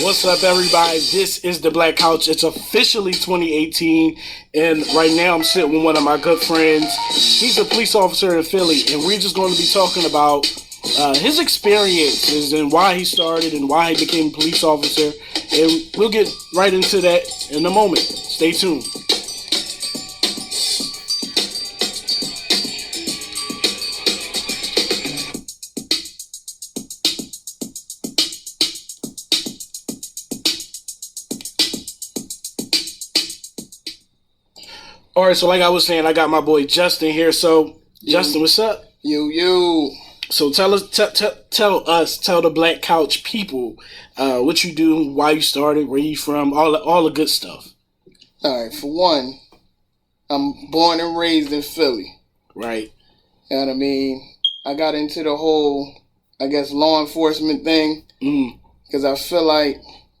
What's up, everybody? This is the Black Couch. It's officially 2018, and right now I'm sitting with one of my good friends. He's a police officer in Philly, and we're just going to be talking about his experiences and why he started and why he became a police officer, and we'll get right into that in a moment. Stay tuned. All right, so like I was saying, I got my boy Justin here. So, Justin, what's up? Yo. So tell the Black Couch people what you do, why you started, where you from, all the good stuff. All right, for one, I'm born and raised in Philly. Right. You know what I mean? I got into the whole, law enforcement thing because I feel like,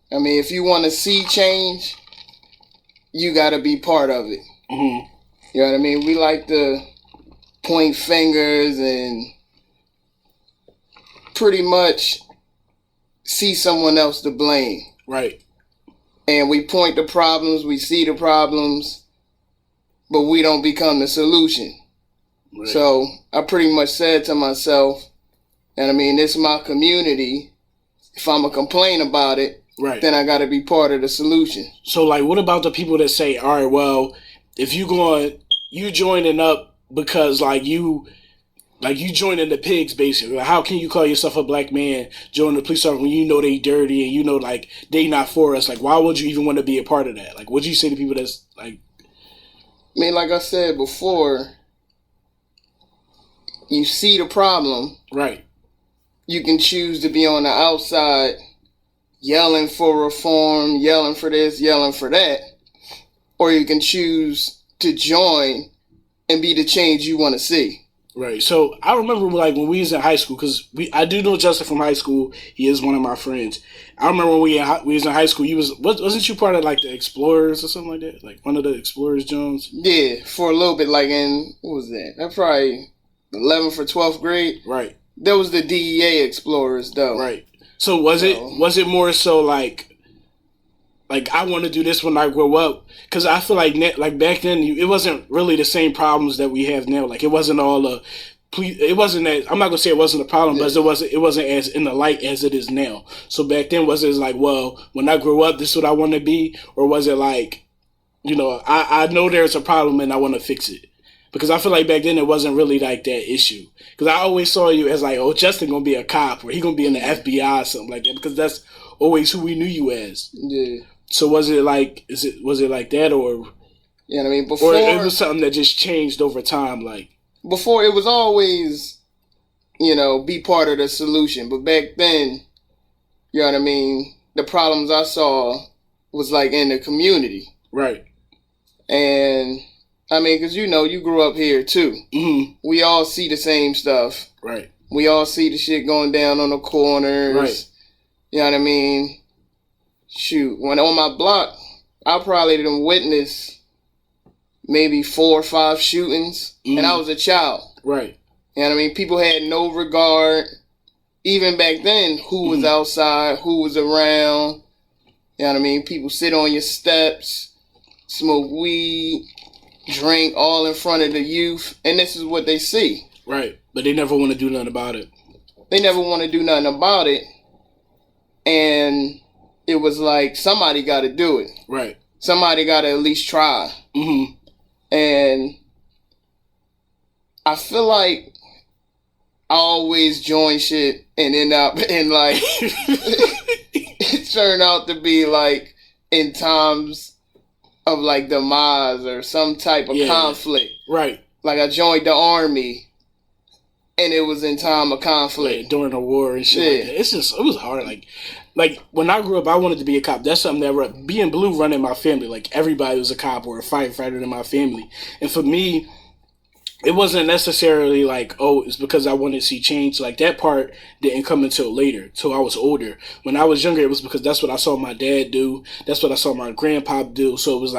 if you want to see change, you got to be part of it. Mm-hmm. You know what I mean? We like to point fingers and pretty much see someone else to blame. Right. And we point the problems, we see the problems, but we don't become the solution. Right. So I pretty much said to myself, this is my community. If I'm going to complain about it, right, then I got to be part of the solution. So, what about the people that say, all right, well, if you joining up because you joining the pigs, basically. How can you call yourself a black man joining the police officer when you know they dirty and you know they not for us? Why would you even want to be a part of that? What'd you say to people that's like? Like I said before, you see the problem, right? You can choose to be on the outside, yelling for reform, yelling for this, yelling for that. Or you can choose to join and be the change you want to see. Right. So I remember when we was in high school, because I do know Justin from high school. He is one of my friends. I remember when we was in high school. Wasn't you part of the Explorers or something like that? One of the Explorers, Jones? Yeah, for a little bit. In what was that? That probably 11th or 12th grade. Right. That was the DEA Explorers, though. Right. So was it more so I want to do this when I grow up, because I feel like back then it wasn't really the same problems that we have now. It wasn't all it wasn't that, I'm not gonna say it wasn't a problem, but it wasn't as in the light as it is now. So back then was it well, when I grow up, this is what I want to be, or was it I know there's a problem and I want to fix it? Because I feel like back then it wasn't really that issue. Because I always saw you as Justin gonna be a cop, or he gonna be in the FBI or something like that, because that's always who we knew you as. Yeah. So was it was it like that, or before, or it was something that just changed over time? Before it was always, be part of the solution. But back then, the problems I saw was in the community. Right. And because you grew up here too. Mm-hmm. We all see the same stuff. Right. We all see the shit going down on the corners. Right. You know what I mean? Shoot, when on my block, I probably didn't witness maybe 4 or 5 shootings, and I was a child. Right. You know what I mean? People had no regard, even back then, who was outside, who was around. You know what I mean? People sit on your steps, smoke weed, drink, all in front of the youth, and this is what they see. Right, but they never want to do nothing about it. They never want to do nothing about it, and it was somebody got to do it. Right. Somebody got to at least try. Mm-hmm. And I feel like I always join shit and end up in it turned out to be in times of demise or some type of conflict. Right. I joined the army and it was in time of conflict. During the war and shit. Yeah. It was hard. When I grew up, I wanted to be a cop. That's something that being blue running my family. Everybody was a cop or a firefighter in my family. And for me, it wasn't necessarily it's because I wanted to see change. That part didn't come until later, till I was older. When I was younger, it was because that's what I saw my dad do. That's what I saw my grandpa do. So it was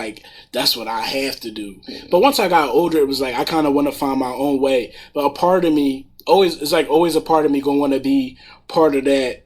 that's what I have to do. But once I got older, it was I kind of want to find my own way. But a part of me, always a part of me going to want to be part of that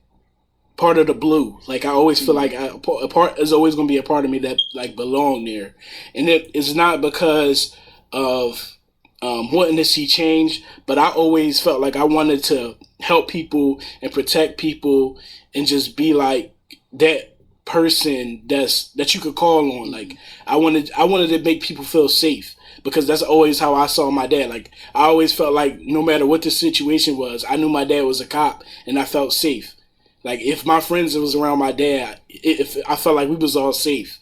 part of the blue. Like I always feel like a part is always going to be a part of me that like belong there, and it is not because of wanting to see change, but I always felt like I wanted to help people and protect people and just be like that person that you could call on. Like I wanted to make people feel safe, because that's always how I saw my dad. Like I always felt like no matter what the situation was, I knew my dad was a cop and I felt safe. Like if my friends was around my dad, if I felt like we was all safe.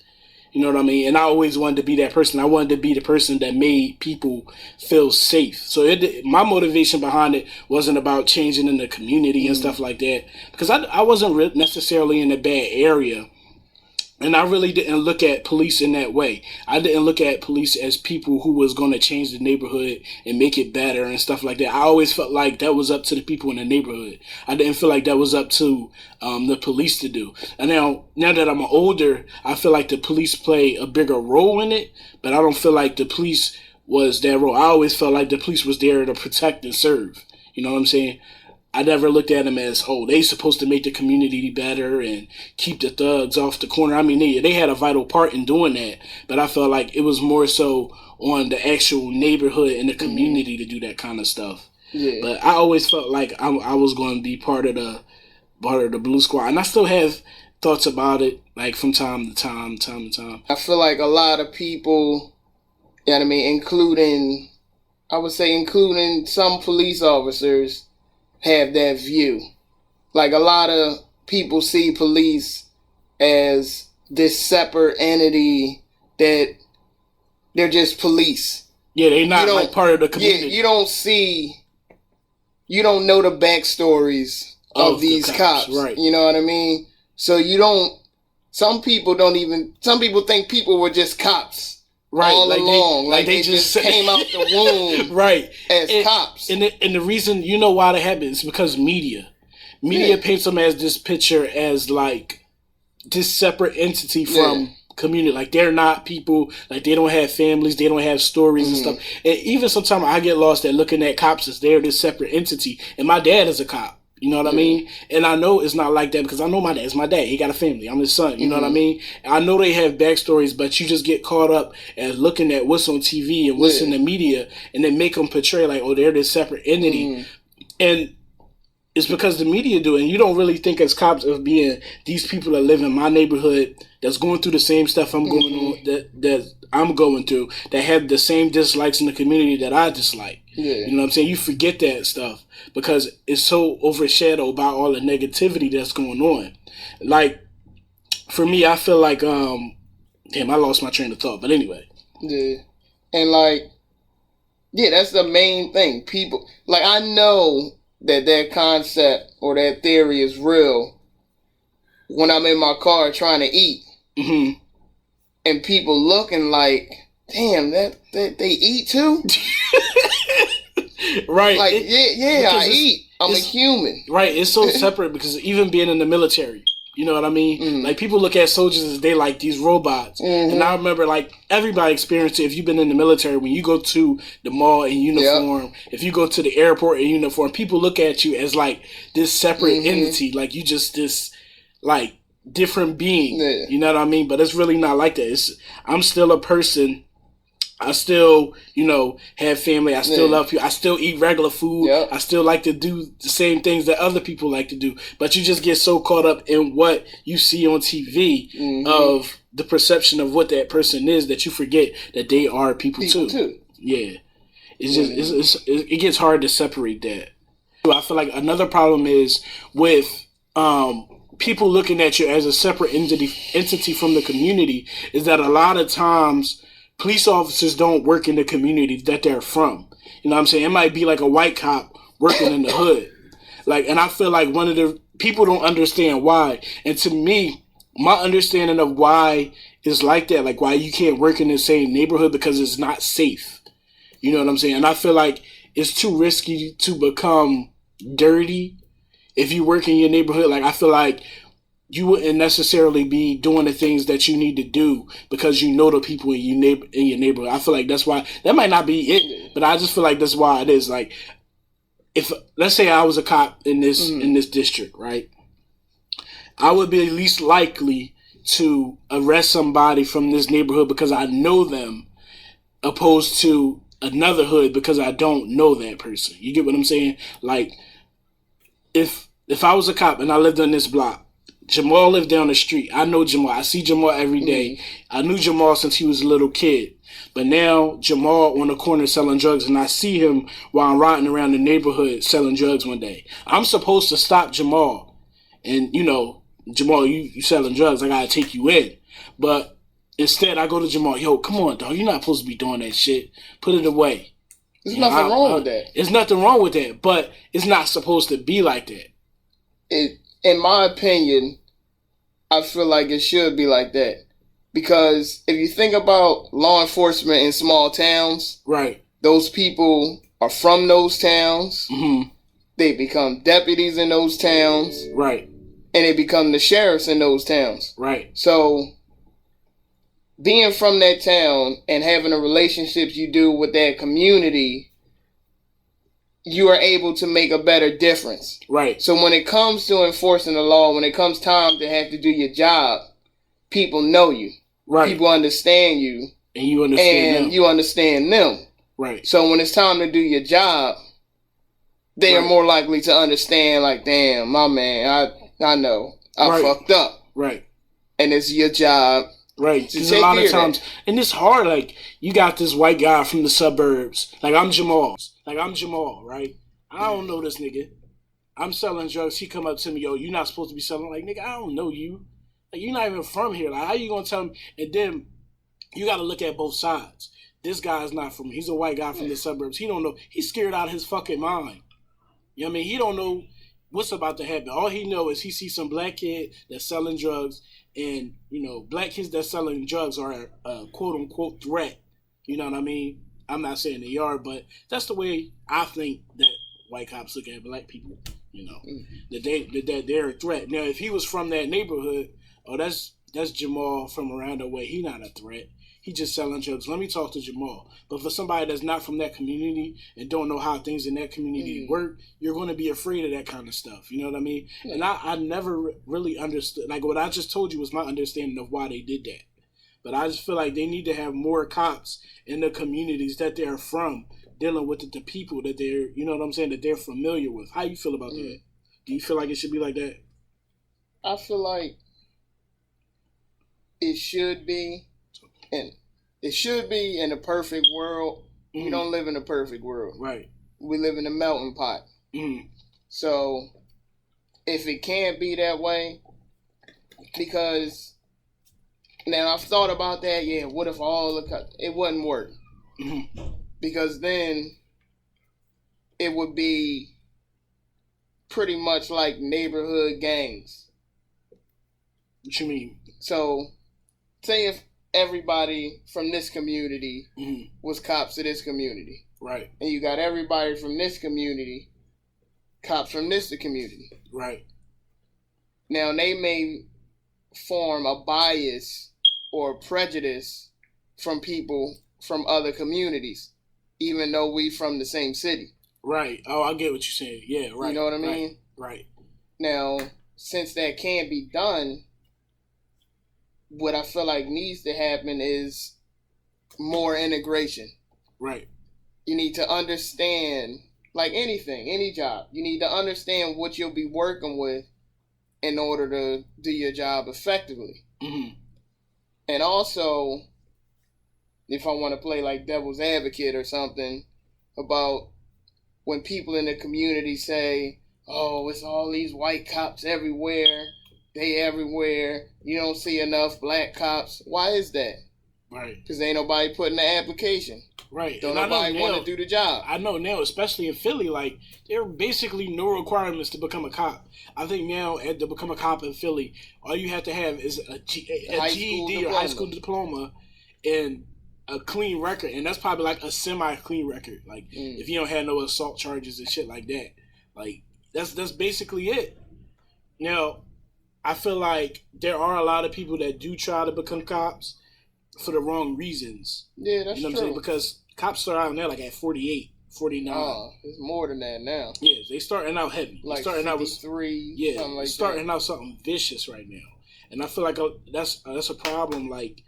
You know what I mean? And I always wanted to be that person. I wanted to be the person that made people feel safe. So my motivation behind it wasn't about changing in the community and stuff like that, because I wasn't necessarily in a bad area. And I really didn't look at police in that way. I didn't look at police as people who was going to change the neighborhood and make it better and stuff like that. I always felt like that was up to the people in the neighborhood. I didn't feel like that was up to the police to do. And now that I'm older, I feel like the police play a bigger role in it, but I don't feel like the police was that role. I always felt like the police was there to protect and serve. You know what I'm saying? I never looked at them as, oh, they supposed to make the community better and keep the thugs off the corner. I mean, they had a vital part in doing that, but I felt like it was more so on the actual neighborhood and the community to do that kind of stuff. Yeah. But I always felt like I was going to be part of the Blue Squad, and I still have thoughts about it, like from time to time. I feel like a lot of people, you know what I mean, including some police officers, have that view. Like a lot of people see police as this separate entity that they're just police. Yeah, they're not like part of the community. Yeah, you don't know the backstories of these cops. Right. You know what I mean? So some people think people were just cops. Right, all along, like they just came out the womb, right, as cops. And the reason, you know why that happens, is because media paints them as this picture as like this separate entity from community. Like they're not people. Like they don't have families. They don't have stories and stuff. And even sometimes I get lost at looking at cops as they're this separate entity. And my dad is a cop. You know what I mean? And I know it's not like that because I know my dad. It's my dad. He got a family. I'm his son. You know what I mean? I know they have backstories, but you just get caught up at looking at what's on TV and what's in the media, and then make them portray like, oh, they're this separate entity. And it's because the media do it. And you don't really think as cops of being these people that live in my neighborhood that's going through the same stuff I'm going on, that I'm going through, that have the same dislikes in the community that I dislike. Yeah. You know what I'm saying? You forget that stuff because it's so overshadowed by all the negativity that's going on. Like, for me, I feel like, I lost my train of thought. But anyway. Yeah. And that's the main thing. People, I know that concept or that theory is real when I'm in my car trying to eat. Mm-hmm. And people looking like, damn, that they eat too? Right. Like, I eat. I'm a human. Right. It's so separate because even being in the military, you know what I mean? Mm-hmm. Like, people look at soldiers as they like these robots. Mm-hmm. And I remember, everybody experienced it. If you've been in the military, when you go to the mall in uniform, if you go to the airport in uniform, people look at you as, this separate entity. Like, you just this, different being. Yeah. You know what I mean? But it's really not like that. I'm still a person. I still, have family. I still love people. I still eat regular food. Yep. I still like to do the same things that other people like to do. But you just get so caught up in what you see on TV of the perception of what that person is that you forget that they are people too. Yeah. It's just, it gets hard to separate that. I feel like another problem is with people looking at you as a separate entity from the community is that a lot of times police officers don't work in the community that they're from. You know what I'm saying? It might be like a white cop working in the hood. And I feel like one of the people don't understand why. And to me, my understanding of why is like that, why you can't work in the same neighborhood, because it's not safe. You know what I'm saying? And I feel like it's too risky to become dirty if you work in your neighborhood. I feel like you wouldn't necessarily be doing the things that you need to do because you know the people in your neighborhood. I feel like that's why. That might not be it, but I just feel like that's why it is. If let's say I was a cop in this district, right? I would be least likely to arrest somebody from this neighborhood because I know them, opposed to another hood because I don't know that person. You get what I'm saying? Like, if I was a cop and I lived on this block, Jamal lived down the street. I know Jamal. I see Jamal every day. I knew Jamal since he was a little kid. But now Jamal on the corner selling drugs, and I see him while I'm riding around the neighborhood selling drugs one day. I'm supposed to stop Jamal. And, Jamal, you selling drugs. I got to take you in. But instead, I go to Jamal. Yo, come on, dog. You're not supposed to be doing that shit. Put it away. There's nothing wrong with that. There's nothing wrong with that. But it's not supposed to be like that. In my opinion, I feel like it should be like that. Because if you think about law enforcement in small towns, right, those people are from those towns. Mm-hmm. They become deputies in those towns. Right. And they become the sheriffs in those towns. Right. So, being from that town and having the relationships you do with that community, you are able to make a better difference. Right. So when it comes to enforcing the law, when it comes time to have to do your job, people know you. Right. People understand you. And you understand them. And you understand them. Right. So when it's time to do your job, they are more likely to understand, like, damn, my man, I know. I fucked up. Right. And it's your job. Right. Because a lot of times, and it's hard, like, you got this white guy from the suburbs. Like, I'm Jamal, right? I don't know this nigga. I'm selling drugs. He come up to me, yo, you're not supposed to be selling. Like, nigga, I don't know you. Like, you're not even from here. Like, how you going to tell me? And then you got to look at both sides. This guy's not from, he's a white guy from the suburbs. He don't know. He's scared out of his fucking mind. You know what I mean? He don't know what's about to happen. All he know is he sees some black kid that's selling drugs, and, black kids that's selling drugs are a quote-unquote threat. You know what I mean? I'm not saying they are, but that's the way I think that white cops look at black people, that they're a threat. Now, if he was from that neighborhood, that's Jamal from around the way. He not a threat. He just selling drugs. Let me talk to Jamal. But for somebody that's not from that community and don't know how things in that community work, you're going to be afraid of that kind of stuff. You know what I mean? And I never really understood. Like, what I just told you was my understanding of why they did that. But I just feel like they need to have more cops in the communities that they're from dealing with the people that they're, that they're familiar with. How you feel about that? Do you feel like it should be like that? I feel like it should be. And it should be in a perfect world. Mm-hmm. We don't live in a perfect world. Right. We live in a melting pot. Mm-hmm. So, if it can't be that way, because now I've thought about that, what if it wouldn't work? Mm-hmm. Because then it would be pretty much like neighborhood gangs. What you mean? So, say if everybody from this community was cops of this community. Right. And you got everybody from this community, cops from this community. Right. Now, they may form a bias or prejudice from people from other communities, even though we from the same city. Right. Oh, I get what you're saying. Yeah, right. You know what I mean? Right. Now, since that can't be done, what I feel like needs to happen is more integration. Right. You need to understand, like anything, any job, you need to understand what you'll be working with in order to do your job effectively. Mm-hmm. And also, if I want to play like devil's advocate or something, about when people in the community say, oh, it's all these white cops everywhere. They everywhere. You don't see enough black cops. Why is that? Right. Because ain't nobody putting the application. Right. Don't nobody want to do the job. I know now, especially in Philly, like, there are basically no requirements to become a cop. I think now, to become a cop in Philly, all you have to have is a GED or high school diploma and a clean record. And that's probably like a semi-clean record. Like, if you don't have no assault charges and shit like that. Like, that's basically it. Now, I feel like there are a lot of people that do try to become cops for the wrong reasons. Yeah, that's true. What I'm saying? Because cops start out there like at 48. 49. It's more than that now. Yeah, they starting out heavy. Like starting 53, something like starting that. out something vicious right now. And I feel like that's a problem. Like,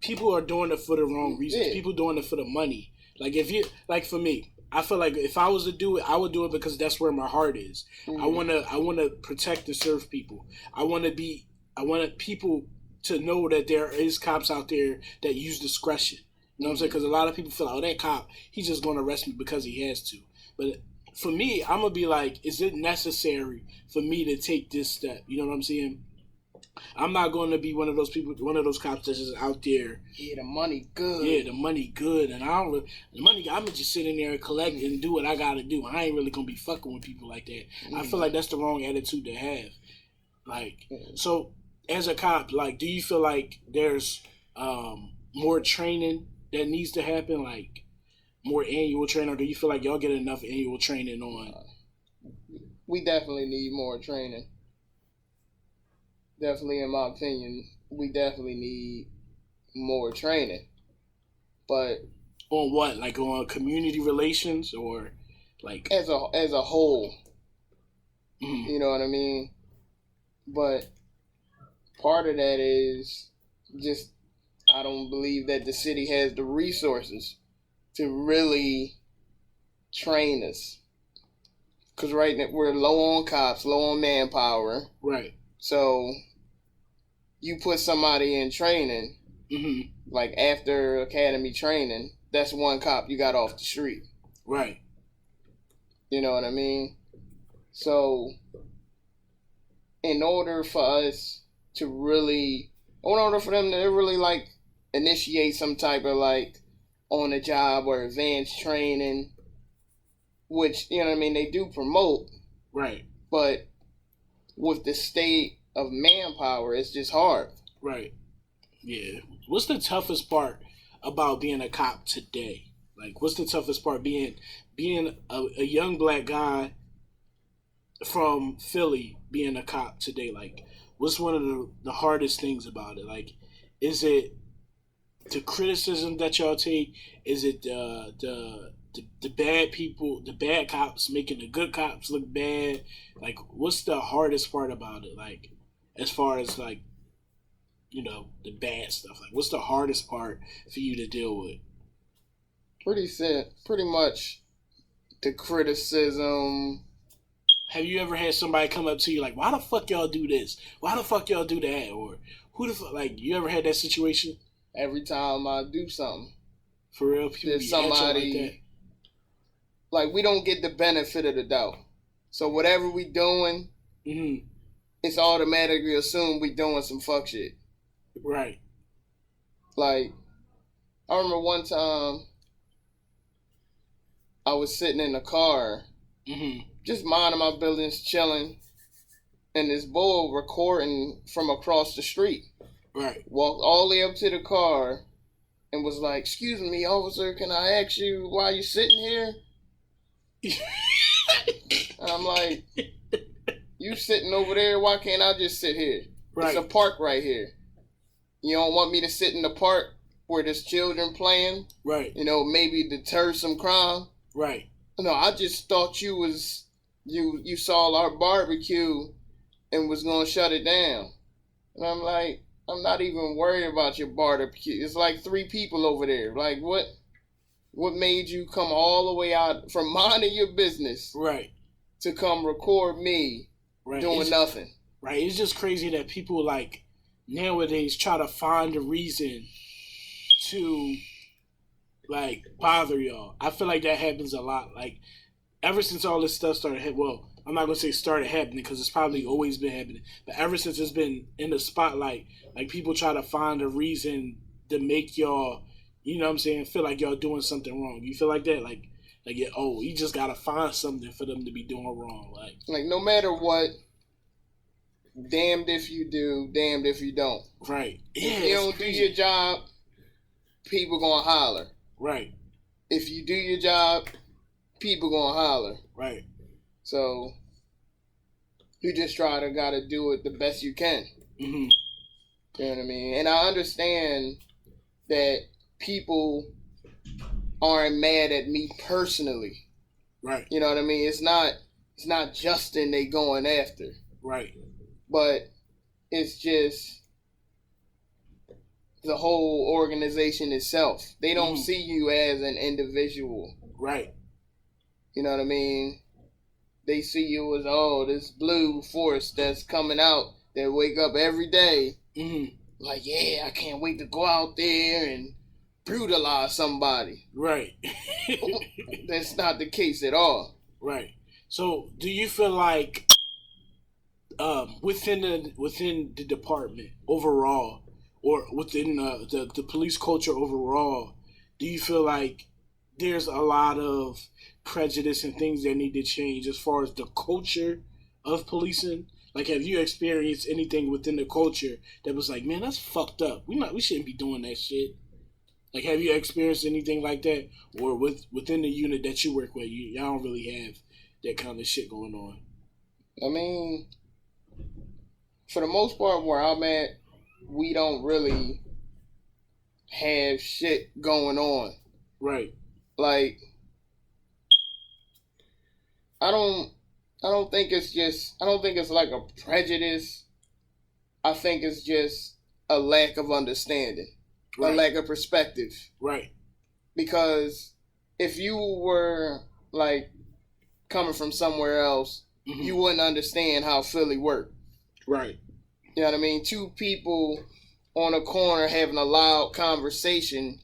people are doing it for the wrong reasons. Yeah. People doing it for the money. Like, if you, like, for me, I feel like if I was to do it, I would do it because that's where my heart is. Mm-hmm. I wanna protect and serve people. I want people to know that there is cops out there that use discretion. You know what I'm saying? Because a lot of people feel like, oh, that cop, he's just going to arrest me because he has to. But for me, I'm going to be like, is it necessary for me to take this step? You know what I'm saying? I'm not going to be one of those people, one of those cops that's just out there. Yeah, the money good. Yeah, the money good. And I'm going to just sit in there and collect and do what I got to do. I ain't really going to be fucking with people like that. Mm-hmm. I feel like that's the wrong attitude to have. Like, so as a cop, like, do you feel like there's more training that needs to happen, like more annual training, or do you feel like y'all get enough annual training on? We definitely need more training. Definitely, in my opinion, we definitely need more training. But on what? Like on community relations, or like as a whole? Mm-hmm. You know what I mean? But part of that is just, I don't believe that the city has the resources to really train us. Because right now we're low on cops, low on manpower. Right. So you put somebody in training, mm-hmm. like after academy training, that's one cop you got off the street. Right. You know what I mean? So in order for them to really like initiate some type of like on the job or advanced training, which, you know what I mean, they do promote. Right. But with the state of manpower, it's just hard. Right. Yeah. What's the toughest part about being a cop today? Like, what's the toughest part being a young black guy from Philly being a cop today? Like, what's one of the hardest things about it? Like, is it the criticism that y'all take? Is it the bad people, the bad cops making the good cops look bad? Like, what's the hardest part about it? Like, as far as like, you know, the bad stuff. Like, what's the hardest part for you to deal with? Pretty much the criticism. Have you ever had somebody come up to you like, why the fuck y'all do this? Why the fuck y'all do that? Or who the fuck, like, you ever had that situation? Every time I do something. For real? People there's somebody, like, we don't get the benefit of the doubt. So whatever we doing, mm-hmm. it's automatically assumed we doing some fuck shit. Right. Like, I remember one time I was sitting in the car, mm-hmm. just minding my business, chilling, and this bull recording from across the street. Right. Walked all the way up to the car and was like, "Excuse me, officer, can I ask you why you sitting here?" And I'm like, "You sitting over there, why can't I just sit here? Right. It's a park right here. You don't want me to sit in the park where there's children playing? Right. You know, maybe deter some crime?" Right. No, I just thought you saw our barbecue and was gonna shut it down. And I'm like, I'm not even worried about your barbecue. It's like 3 people over there. Like, what made you come all the way out from minding your business, right, to come record me doing nothing? Right. It's just crazy that people like nowadays try to find a reason to like bother y'all. I feel like that happens a lot. Like, ever since all this stuff started happening, well, I'm not going to say started happening because it's probably always been happening. But ever since it's been in the spotlight, like, people try to find a reason to make y'all, you know what I'm saying, feel like y'all doing something wrong. You feel like that? Like you just got to find something for them to be doing wrong. Like no matter what, damned if you do, damned if you don't. Right. Yeah, if you don't do your job, people going to holler. Right. If you do your job, people going to holler. Right. So you just gotta do it the best you can. Mm-hmm. You know what I mean? And I understand that people aren't mad at me personally. Right. You know what I mean? It's not Justin they going after. Right. But it's just the whole organization itself. They don't see you as an individual. Right. You know what I mean? They see you as, oh, this blue force that's coming out that wake up every day. Like, yeah, I can't wait to go out there and brutalize somebody. Right. That's not the case at all. Right. So, do you feel like within the department overall, or within the police culture overall, do you feel like there's a lot of prejudice and things that need to change as far as the culture of policing? Like, have you experienced anything within the culture that was like, man, that's fucked up. We shouldn't be doing that shit. Like, have you experienced anything like that, or within the unit that you work with, y'all don't really have that kind of shit going on? I mean, for the most part, where I'm at, we don't really have shit going on. Right. Like, I don't think it's like a prejudice. I think it's just a lack of understanding, a lack of perspective. Right. Because if you were like coming from somewhere else, you wouldn't understand how Philly worked. Right. You know what I mean? Two people on a corner having a loud conversation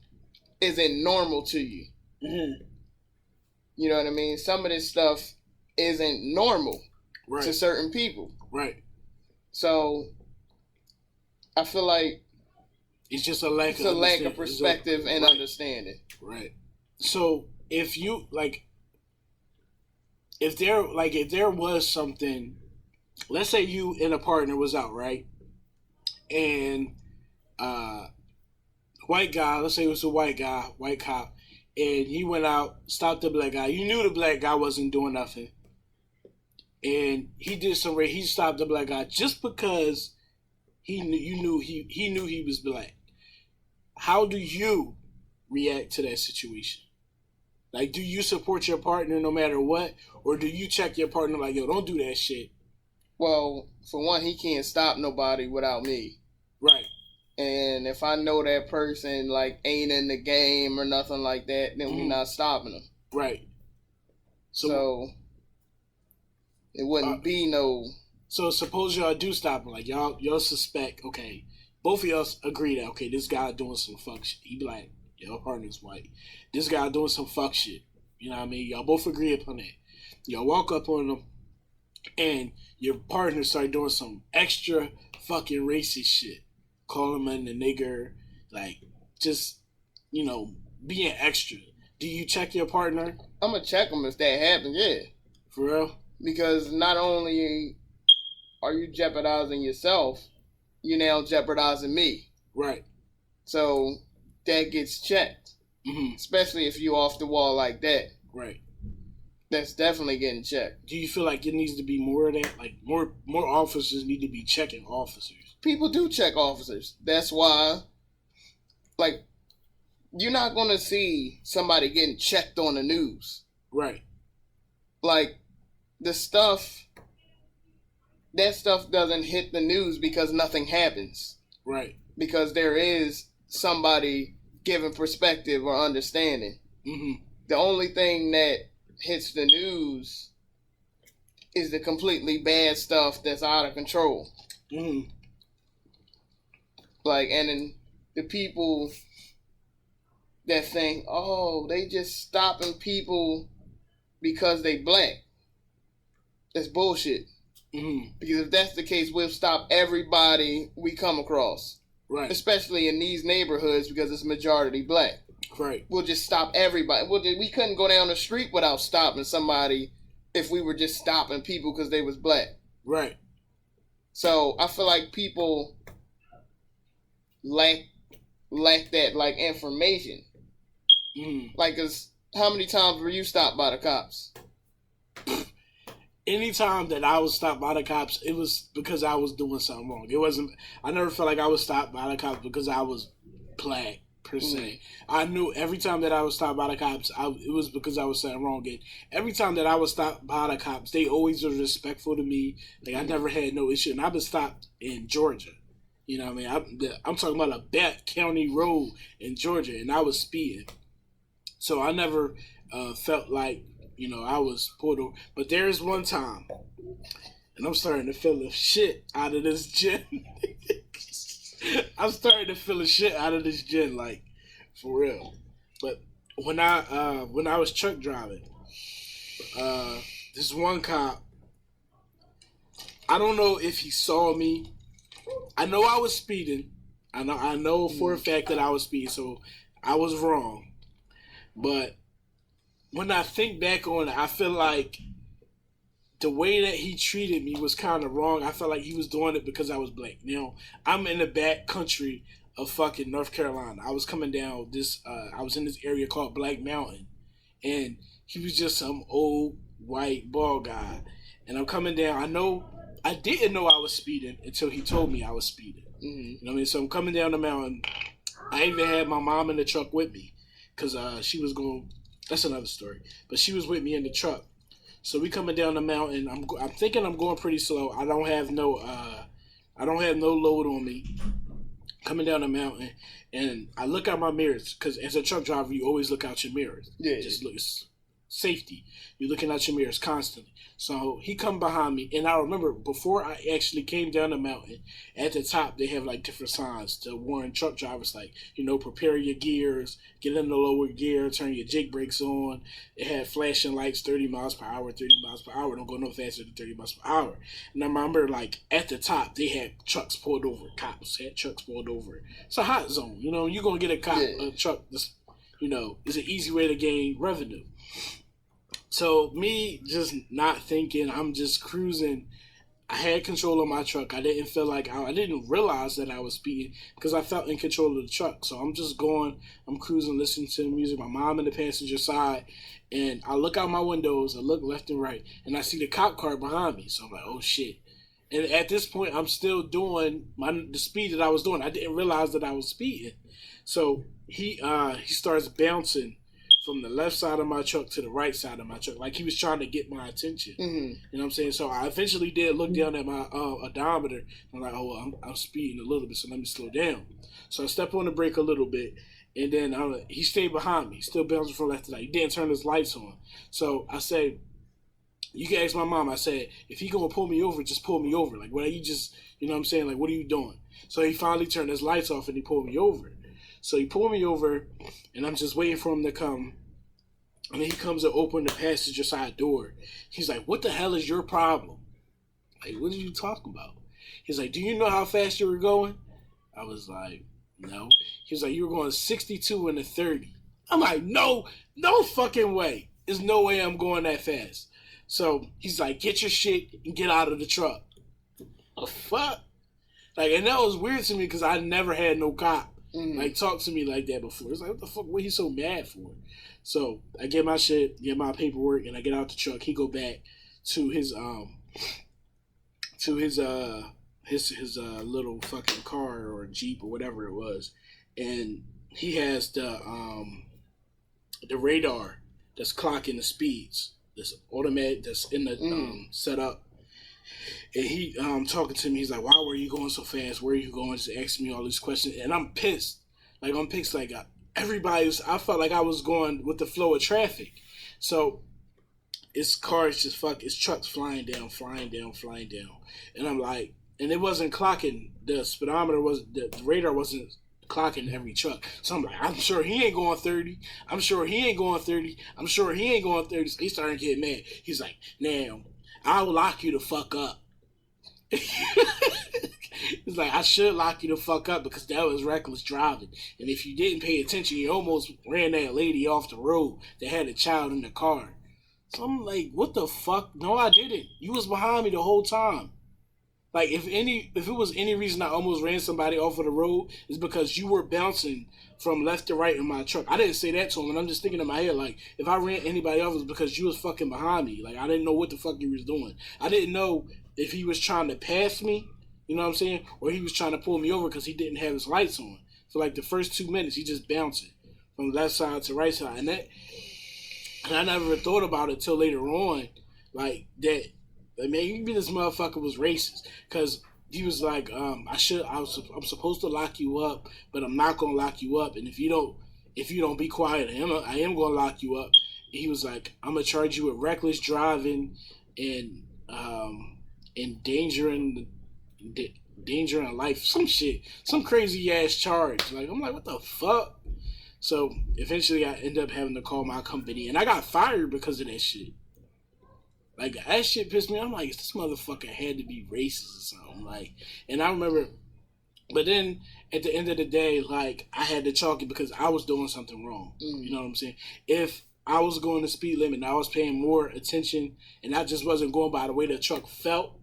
isn't normal to you. You know what I mean? Some of this stuff isn't normal to certain people. Right. So I feel like it's just a lack of perspective and understanding. Right. So if you if there was something, let's say you and a partner was out, right? And white guy, let's say it was a white cop, and he went out, stopped the black guy. You knew the black guy wasn't doing nothing. And he stopped the black guy just because he knew he was black. How do you react to that situation? Like, do you support your partner no matter what? Or do you check your partner like, yo, don't do that shit? Well, for one, he can't stop nobody without me. Right. And if I know that person, like, ain't in the game or nothing like that, then we're not stopping them. Right. So it wouldn't be no... So suppose y'all do stop him. Like, y'all suspect, okay, both of y'all agree that, okay, this guy doing some fuck shit. He black. Your partner's white. This guy doing some fuck shit. You know what I mean? Y'all both agree upon that. Y'all walk up on him, and your partner start doing some extra fucking racist shit. Call him a nigger. Like, just, being extra. Do you check your partner? I'm going to check him if that happens, yeah. For real? Because not only are you jeopardizing yourself, you're now jeopardizing me. Right. So that gets checked. Especially if you off the wall like that. Right. That's definitely getting checked. Do you feel like it needs to be more of that? Like, more officers need to be checking officers. People do check officers. That's why, like, you're not going to see somebody getting checked on the news. Right. Like, that stuff doesn't hit the news because nothing happens. Right. Because there is somebody giving perspective or understanding. The only thing that hits the news is the completely bad stuff that's out of control. Like, and then the people that think, oh, they just stopping people because they black. That's bullshit. Because if that's the case, we'll stop everybody we come across. Right. Especially in these neighborhoods because it's majority black. Right. We'll just stop everybody. We couldn't go down the street without stopping somebody if we were just stopping people because they was black. Right. So I feel like people lack that like information. Like, 'cause how many times were you stopped by the cops? Anytime that I was stopped by the cops, it was because I was doing something wrong. It wasn't. I never felt like I was stopped by the cops because I was black per se. I knew every time that I was stopped by the cops, it was because I was saying wrong. And every time that I was stopped by the cops, they always were respectful to me. Like I never had no issue. And I've been stopped in Georgia. You know what I mean? I'm talking about a back county road in Georgia, and I was speeding. So I never felt like, I was pulled over. But there's one time, and I'm starting to feel the shit out of this gin. I'm starting to feel the shit out of this gin, like, for real. But when I was truck driving, this one cop, I don't know if he saw me. I know I was speeding. I know for a fact that I was speeding, so I was wrong. But when I think back on it, I feel like the way that he treated me was kind of wrong. I felt like he was doing it because I was black. Now, I'm in the back country of fucking North Carolina. I was coming down I was in this area called Black Mountain. And he was just some old white bald guy. And I'm coming down. I didn't know I was speeding until he told me I was speeding. Mm-hmm. You know what I mean? So I'm coming down the mountain. I even had my mom in the truck with me because she was going. That's another story. But she was with me in the truck. So we coming down the mountain. I'm thinking I'm going pretty slow. I don't have no load on me. Coming down the mountain, and I look out my mirrors because as a truck driver, you always look out your mirrors. Yeah. Just look. Safety. You're looking out your mirrors constantly. So he come behind me, and I remember before I actually came down the mountain, at the top they have like different signs to warn truck drivers, like, prepare your gears, get in the lower gear, turn your jake brakes on. It had flashing lights, 30 miles per hour, 30 miles per hour. Don't go no faster than 30 miles per hour. And I remember, like, at the top they had trucks pulled over. Cops had trucks pulled over. It's a hot zone. You're gonna get a truck. It's an easy way to gain revenue. So me just not thinking, I'm just cruising. I had control of my truck. I didn't feel like I didn't realize that I was speeding because I felt in control of the truck. So I'm just going, I'm cruising, listening to the music. My mom in the passenger side, and I look out my windows. I look left and right, and I see the cop car behind me. So I'm like, oh shit. And at this point, I'm still doing the speed that I was doing. I didn't realize that I was speeding. So he starts bouncing from the left side of my truck to the right side of my truck, like he was trying to get my attention. Mm-hmm. You know what I'm saying? So I eventually did look down at my odometer. I'm like, I'm speeding a little bit, so let me slow down. So I step on the brake a little bit, and then he stayed behind me, still bouncing from left to right. He didn't turn his lights on. So I said, you can ask my mom. I said, if he gonna pull me over, just pull me over. Like, what are you just, you know what I'm saying? Like, what are you doing? So he finally turned his lights off and he pulled me over. So he pulled me over, and I'm just waiting for him to come. And then he comes to open the passenger side door. He's like, what the hell is your problem? Like, what are you talking about? He's like, do you know how fast you were going? I was like, no. He's like, you were going 62 in a 30. I'm like, no fucking way. There's no way I'm going that fast. So he's like, get your shit and get out of the truck. Oh, fuck? Like, and that was weird to me because I never had no cop like talk to me like that before. It's like, what the fuck? What he so mad for? So I get my shit, get my paperwork, and I get out the truck. He go back to his little fucking car or Jeep or whatever it was, and he has the radar that's clocking the speeds. This automatic that's in the setup. And he talking to me, he's like, why were you going so fast? Where are you going? Just asking me all these questions. And I'm pissed. Like, I felt like I was going with the flow of traffic. So it's trucks flying down. And I'm like, and it wasn't clocking, the speedometer the radar wasn't clocking every truck. So I'm like, I'm sure he ain't going 30. I'm sure he ain't going 30. So he started getting mad. He's like, now, I'll lock you the fuck up. It's like, I should lock you the fuck up because that was reckless driving. And if you didn't pay attention, you almost ran that lady off the road that had a child in the car. So I'm like, what the fuck? No, I didn't. You was behind me the whole time. Like, if it was any reason I almost ran somebody off of the road, it's because you were bouncing from left to right in my truck. I didn't say that to him, and I'm just thinking in my head, like, if I ran anybody off, it was because you was fucking behind me. Like, I didn't know what the fuck you was doing. I didn't know if he was trying to pass me, you know what I'm saying, or he was trying to pull me over because he didn't have his lights on. for like the first 2 minutes. He just bouncing from left side to right side, and I never thought about it till later on, like that. Like, man, maybe this motherfucker was racist because he was like, I'm supposed to lock you up, but I'm not gonna lock you up, and if you don't be quiet, I am gonna lock you up. And he was like, I'm gonna charge you with reckless driving and endangering life, some shit, some crazy ass charge. Like, I'm like, what the fuck? So eventually, I ended up having to call my company, and I got fired because of that shit. Like, that shit pissed me off. I'm like, this motherfucker had to be racist or something. Like, and I remember, but then at the end of the day, like, I had to chalk it because I was doing something wrong. You know what I'm saying? If I was going the speed limit and I was paying more attention and I just wasn't going by the way the truck felt,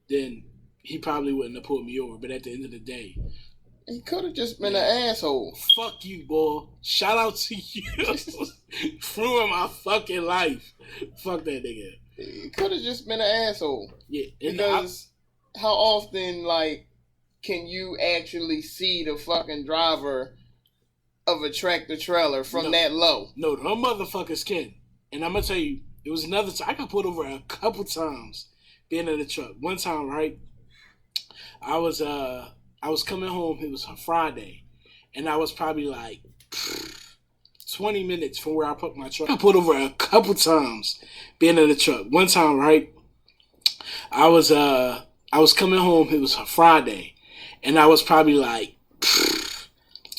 then he probably wouldn't have pulled me over. But at the end of the day, he could have just been an asshole. Fuck you, boy. Shout out to you. Ruin my fucking life. Fuck that nigga. He could have just been an asshole. Yeah. Because how often, like, can you actually see the fucking driver of a tractor trailer from that low? No, them motherfuckers can. And I'm going to tell you, it was another time. I got pulled over a couple times being in the truck. One time, right, I was coming home. It was a Friday. And I was probably like 20 minutes from where I put my truck. I got pulled over a couple times being in the truck. One time, right, I was coming home. It was a Friday. And I was probably like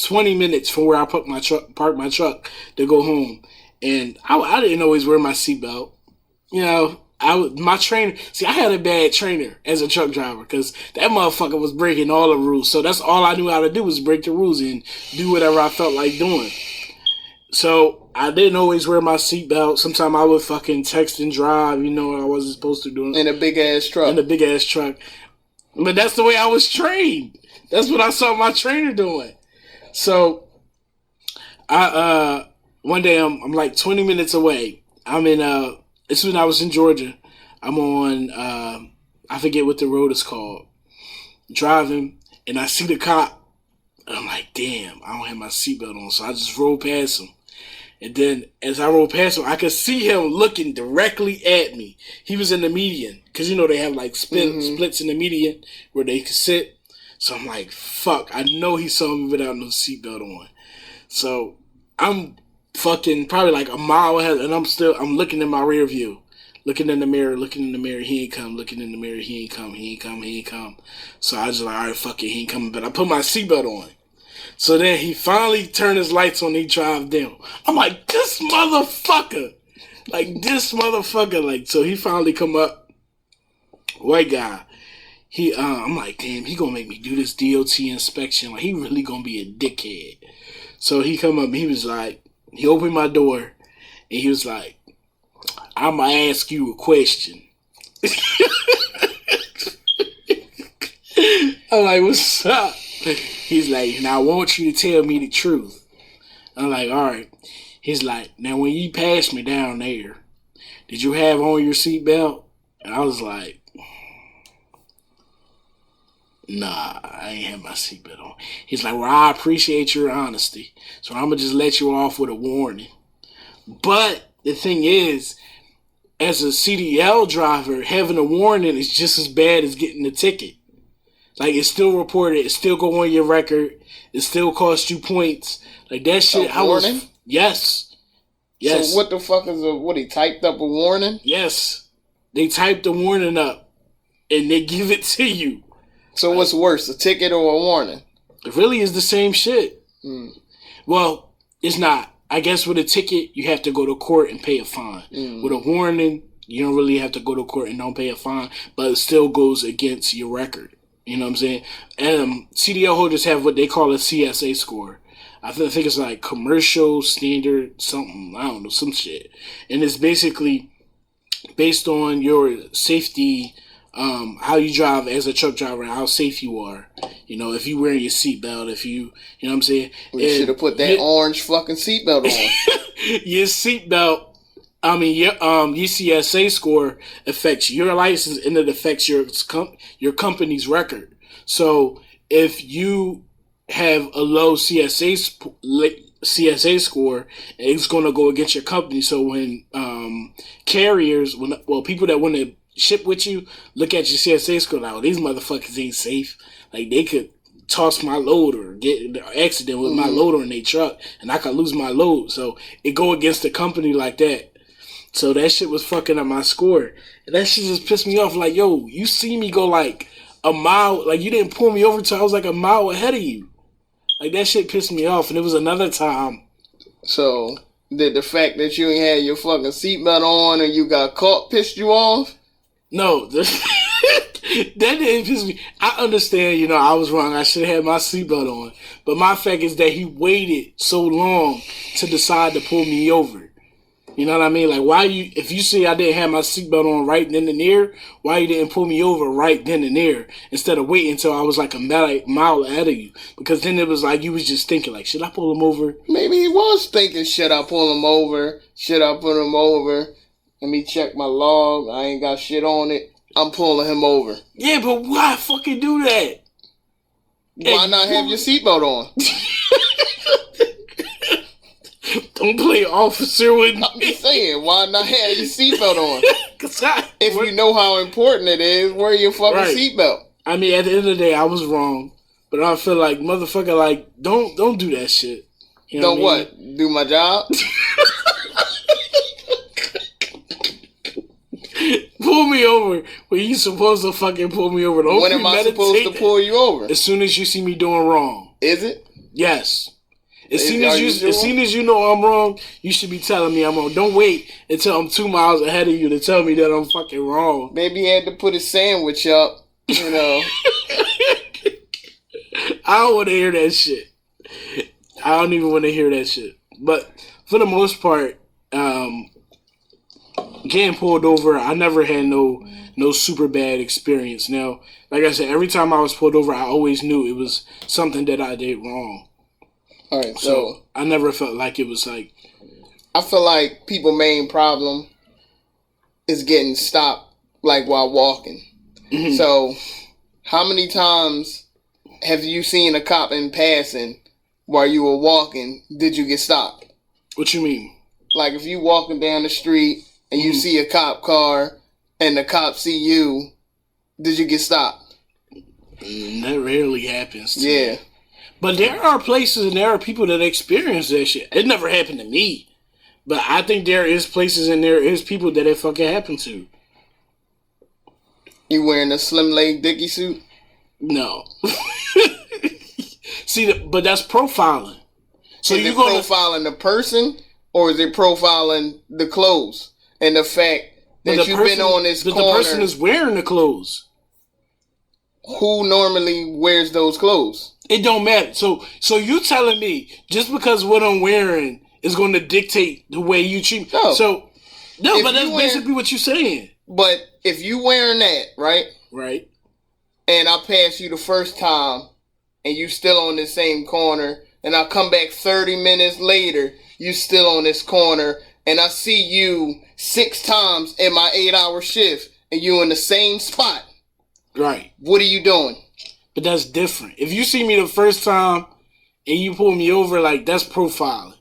20 minutes from where I parked my truck to go home. And I didn't always wear my seatbelt. You know, my trainer, see, I had a bad trainer as a truck driver because that motherfucker was breaking all the rules. So that's all I knew how to do was break the rules and do whatever I felt like doing. So I didn't always wear my seatbelt. Sometimes I would fucking text and drive, you know, I wasn't supposed to do it. In a big ass truck. But that's the way I was trained. That's what I saw my trainer doing. So one day I'm like 20 minutes away. I'm in it's when I was in Georgia. I'm on I forget what the road is called. Driving, and I see the cop. And I'm like, damn, I don't have my seatbelt on. So I just roll past him. And then as I rolled past him, I could see him looking directly at me. He was in the median. Because, you know, they have like splits in the median where they could sit. So I'm like, fuck, I know he saw me without no seatbelt on. So I'm fucking probably like a mile ahead, and I'm looking in my rear view. Looking in the mirror, he ain't come. Looking in the mirror, he ain't come. So I just like, all right, fuck it, he ain't coming. But I put my seatbelt on. So then he finally turned his lights on and he drive down. I'm like, this motherfucker. Like, so he finally come up. White guy. I'm like, damn, he gonna make me do this DOT inspection. Like, he really gonna be a dickhead. So he come up and he was like, he opened my door and he was like, I'm gonna ask you a question. I'm like, what's up? He's like, now I want you to tell me the truth. I'm like, all right. He's like, now when you passed me down there, did you have on your seatbelt? And I was like, nah, I ain't have my seatbelt on. He's like, well, I appreciate your honesty, so I'm going to just let you off with a warning. But the thing is, as a CDL driver, having a warning is just as bad as getting a ticket. Like, it's still reported, it still go on your record, it still costs you points. Like, that shit, a warning? Yes. So what the fuck is he typed up a warning? Yes. They typed the warning up, and they give it to you. So what's worse, a ticket or a warning? It really is the same shit. Well, it's not. I guess with a ticket, you have to go to court and pay a fine. With a warning, you don't really have to go to court and don't pay a fine, but it still goes against your record. You know what I'm saying? And CDL holders have what they call a CSA score. I think it's like commercial standard something. I don't know, some shit. And it's basically based on your safety, how you drive as a truck driver, how safe you are. You know, if you wear your seatbelt, if you know what I'm saying? We should have put that orange fucking seatbelt on. Your seatbelt, your CSA score affects your license and it affects your company's record. So if you have a low CSA score, it's going to go against your company. So when carriers, people that want to ship with you, look at your CSA score, like, oh, these motherfuckers ain't safe. Like, they could toss my load or get in an accident with my loader in their truck, and I could lose my load. So it go against the company like that. So that shit was fucking up my score. And that shit just pissed me off. Like, yo, you see me go like a mile, like you didn't pull me over till I was like a mile ahead of you. Like, that shit pissed me off. And it was another time. So did the fact that you ain't had your fucking seatbelt on and you got caught pissed you off? No, that didn't piss me. I understand, I was wrong. I should have had my seatbelt on. But my fact is that he waited so long to decide to pull me over. You know what I mean? Like, if you see I didn't have my seatbelt on right then and there, why you didn't pull me over right then and there instead of waiting until I was like a mile ahead of you? Because then it was like you was just thinking, like, should I pull him over? Maybe he was thinking, should I pull him over? Should I pull him over? Let me check my log. I ain't got shit on it. I'm pulling him over. Yeah, but why fucking do that? Why not have your seatbelt on? Don't play officer with me. I'm just saying, why not have your seatbelt on? If you know how important it is, wear your fucking seatbelt. I mean, at the end of the day, I was wrong. But I feel like, motherfucker, like, don't do that shit. You know what? Do my job? Pull me over when you supposed to fucking pull me over. When am I supposed to pull you over? As soon as you see me doing wrong. Is it? Yes. As soon as you know I'm wrong, you should be telling me I'm wrong. Don't wait until I'm 2 miles ahead of you to tell me that I'm fucking wrong. Maybe he had to put his sandwich up, I don't want to hear that shit. I don't even want to hear that shit. But for the most part, getting pulled over, I never had no super bad experience. Now, like I said, every time I was pulled over, I always knew it was something that I did wrong. All right, so I never felt like it was like... I feel like people's main problem is getting stopped, like, while walking. Mm-hmm. So, how many times have you seen a cop in passing while you were walking? Did you get stopped? What you mean? Like, if you walking down the street and you see a cop car and the cop see you, did you get stopped? That rarely happens to me. But there are places and there are people that experience that shit. It never happened to me. But I think there is places and there is people that it fucking happened to. You wearing a slim leg Dickie suit? No. See, but that's profiling. So is it profiling the person or is it profiling the clothes and the fact that you've been on this corner? But the person is wearing the clothes. Who normally wears those clothes? It don't matter. So you telling me just because what I'm wearing is going to dictate the way you treat me? No. But that's basically what you're saying. But if you wearing that, right? Right. And I pass you the first time and you still on the same corner and I come back 30 minutes later, you still on this corner and I see you 6 times in my 8-hour shift and you in the same spot. Right. What are you doing? But that's different. If you see me the first time and you pull me over, like, that's profiling.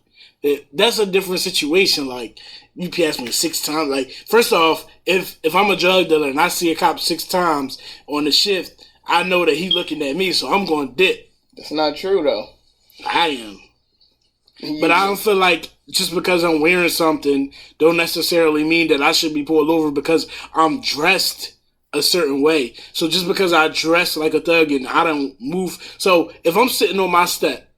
That's a different situation. Like, you pass me 6 times. Like, first off, if I'm a drug dealer and I see a cop 6 times on the shift, I know that he looking at me, so I'm going to dip. That's not true, though. I am. But I don't feel like just because I'm wearing something don't necessarily mean that I should be pulled over because I'm dressed a certain way. So just because I dress like a thug and I don't move. So if I'm sitting on my step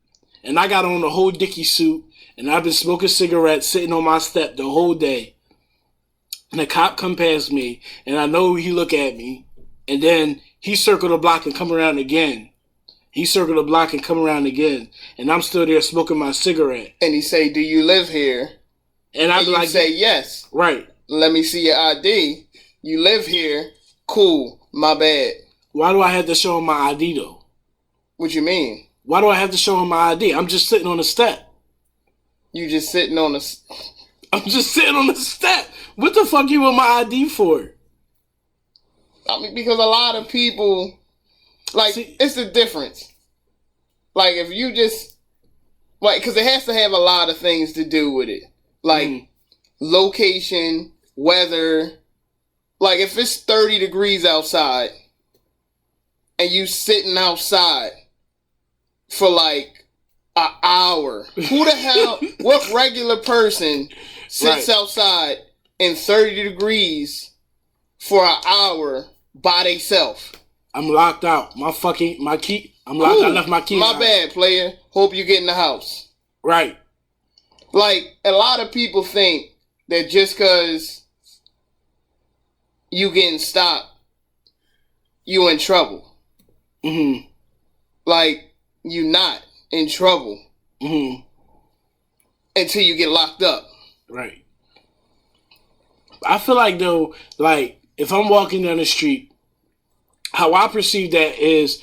and I got on the whole Dickie suit and I've been smoking cigarettes sitting on my step the whole day and a cop come past me and I know he look at me and then he circle the block and come around again. He circle the block and come around again and I'm still there smoking my cigarette. And he say, do you live here? And I be like, say yes. Right. Let me see your ID. You live here. Cool, my bad. Why do I have to show him my ID, though? What you mean? Why do I have to show him my ID? I'm just sitting on the step. You just sitting on the... I'm just sitting on the step. What the fuck you want my ID for? I mean, because a lot of people... Like, it's the difference. like if you just like, because it has to have a lot of things to do with it, like location, weather. Like if it's 30 degrees outside and you sitting outside for like an hour, who the hell, what regular person sits outside in 30 degrees for an hour by themselves? I'm locked out. My key. I'm locked out. I left my key. My bad, player. Hope you get in the house. Right. Like, a lot of people think that just because you getting stopped, you in trouble. Mm-hmm. Like, you not in trouble. Mm-hmm. Until you get locked up. Right. I feel like, though, like, if I'm walking down the street, how I perceive that is,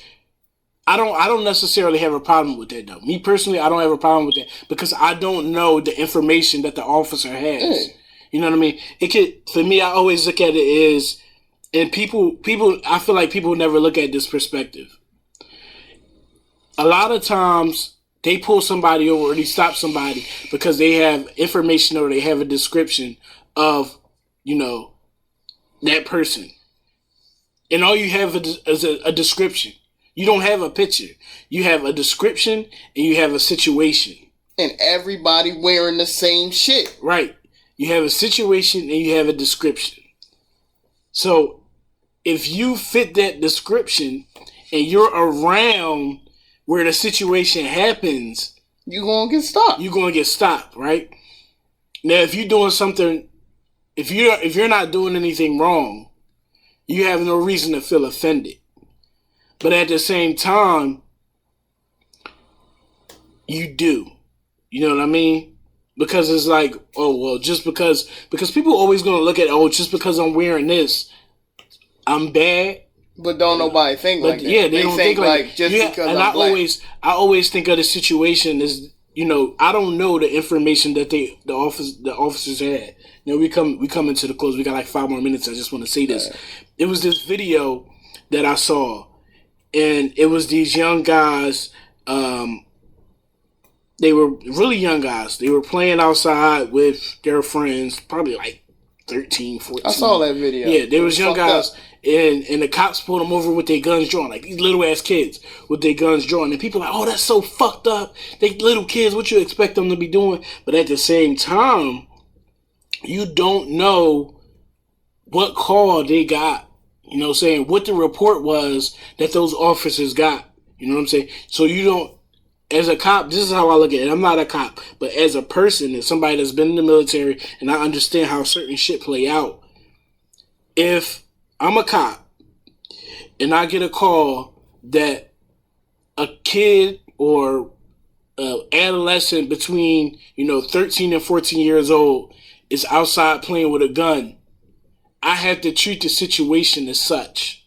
I don't necessarily have a problem with that, though. Me personally, I don't have a problem with that because I don't know the information that the officer has. You know what I mean? It could, for me, I always look at it as, and people, I feel like people never look at this perspective. A lot of times, they pull somebody over or they stop somebody because they have information or they have a description of, you know, that person. And all you have is a description. You don't have a picture. You have a description and you have a situation. And everybody wearing the same shit. Right. You have a situation and you have a description. So if you fit that description and you're around where the situation happens, you're going to get stopped. You're going to get stopped, right? Now, if you're doing something, if you're not doing anything wrong, you have no reason to feel offended. But at the same time, you do. You know what I mean? Because it's like, oh, well, just because people are always going to look at, oh, just because I'm wearing this, I'm bad. But don't nobody think like that. Yeah, they don't think like just because and I'm black. I always think of the situation as, you know, I don't know the information that the officers had. You know, we come into the close. We got like 5 more minutes. I just want to say this. It was this video that I saw, and it was these young guys. They were really young guys. They were playing outside with their friends, probably like 13, 14. I saw that video. Yeah, they was young guys. And the cops pulled them over with their guns drawn, like these little ass kids with their guns drawn. And people are like, oh, that's so fucked up. They little kids, what you expect them to be doing? But at the same time, you don't know what call they got. You know what I'm saying? What the report was that those officers got. You know what I'm saying? So you don't, as a cop, this is how I look at it. I'm not a cop, but as a person, as somebody that's been in the military, and I understand how certain shit play out. If I'm a cop and I get a call that a kid or an adolescent between, 13 and 14 years old is outside playing with a gun, I have to treat the situation as such.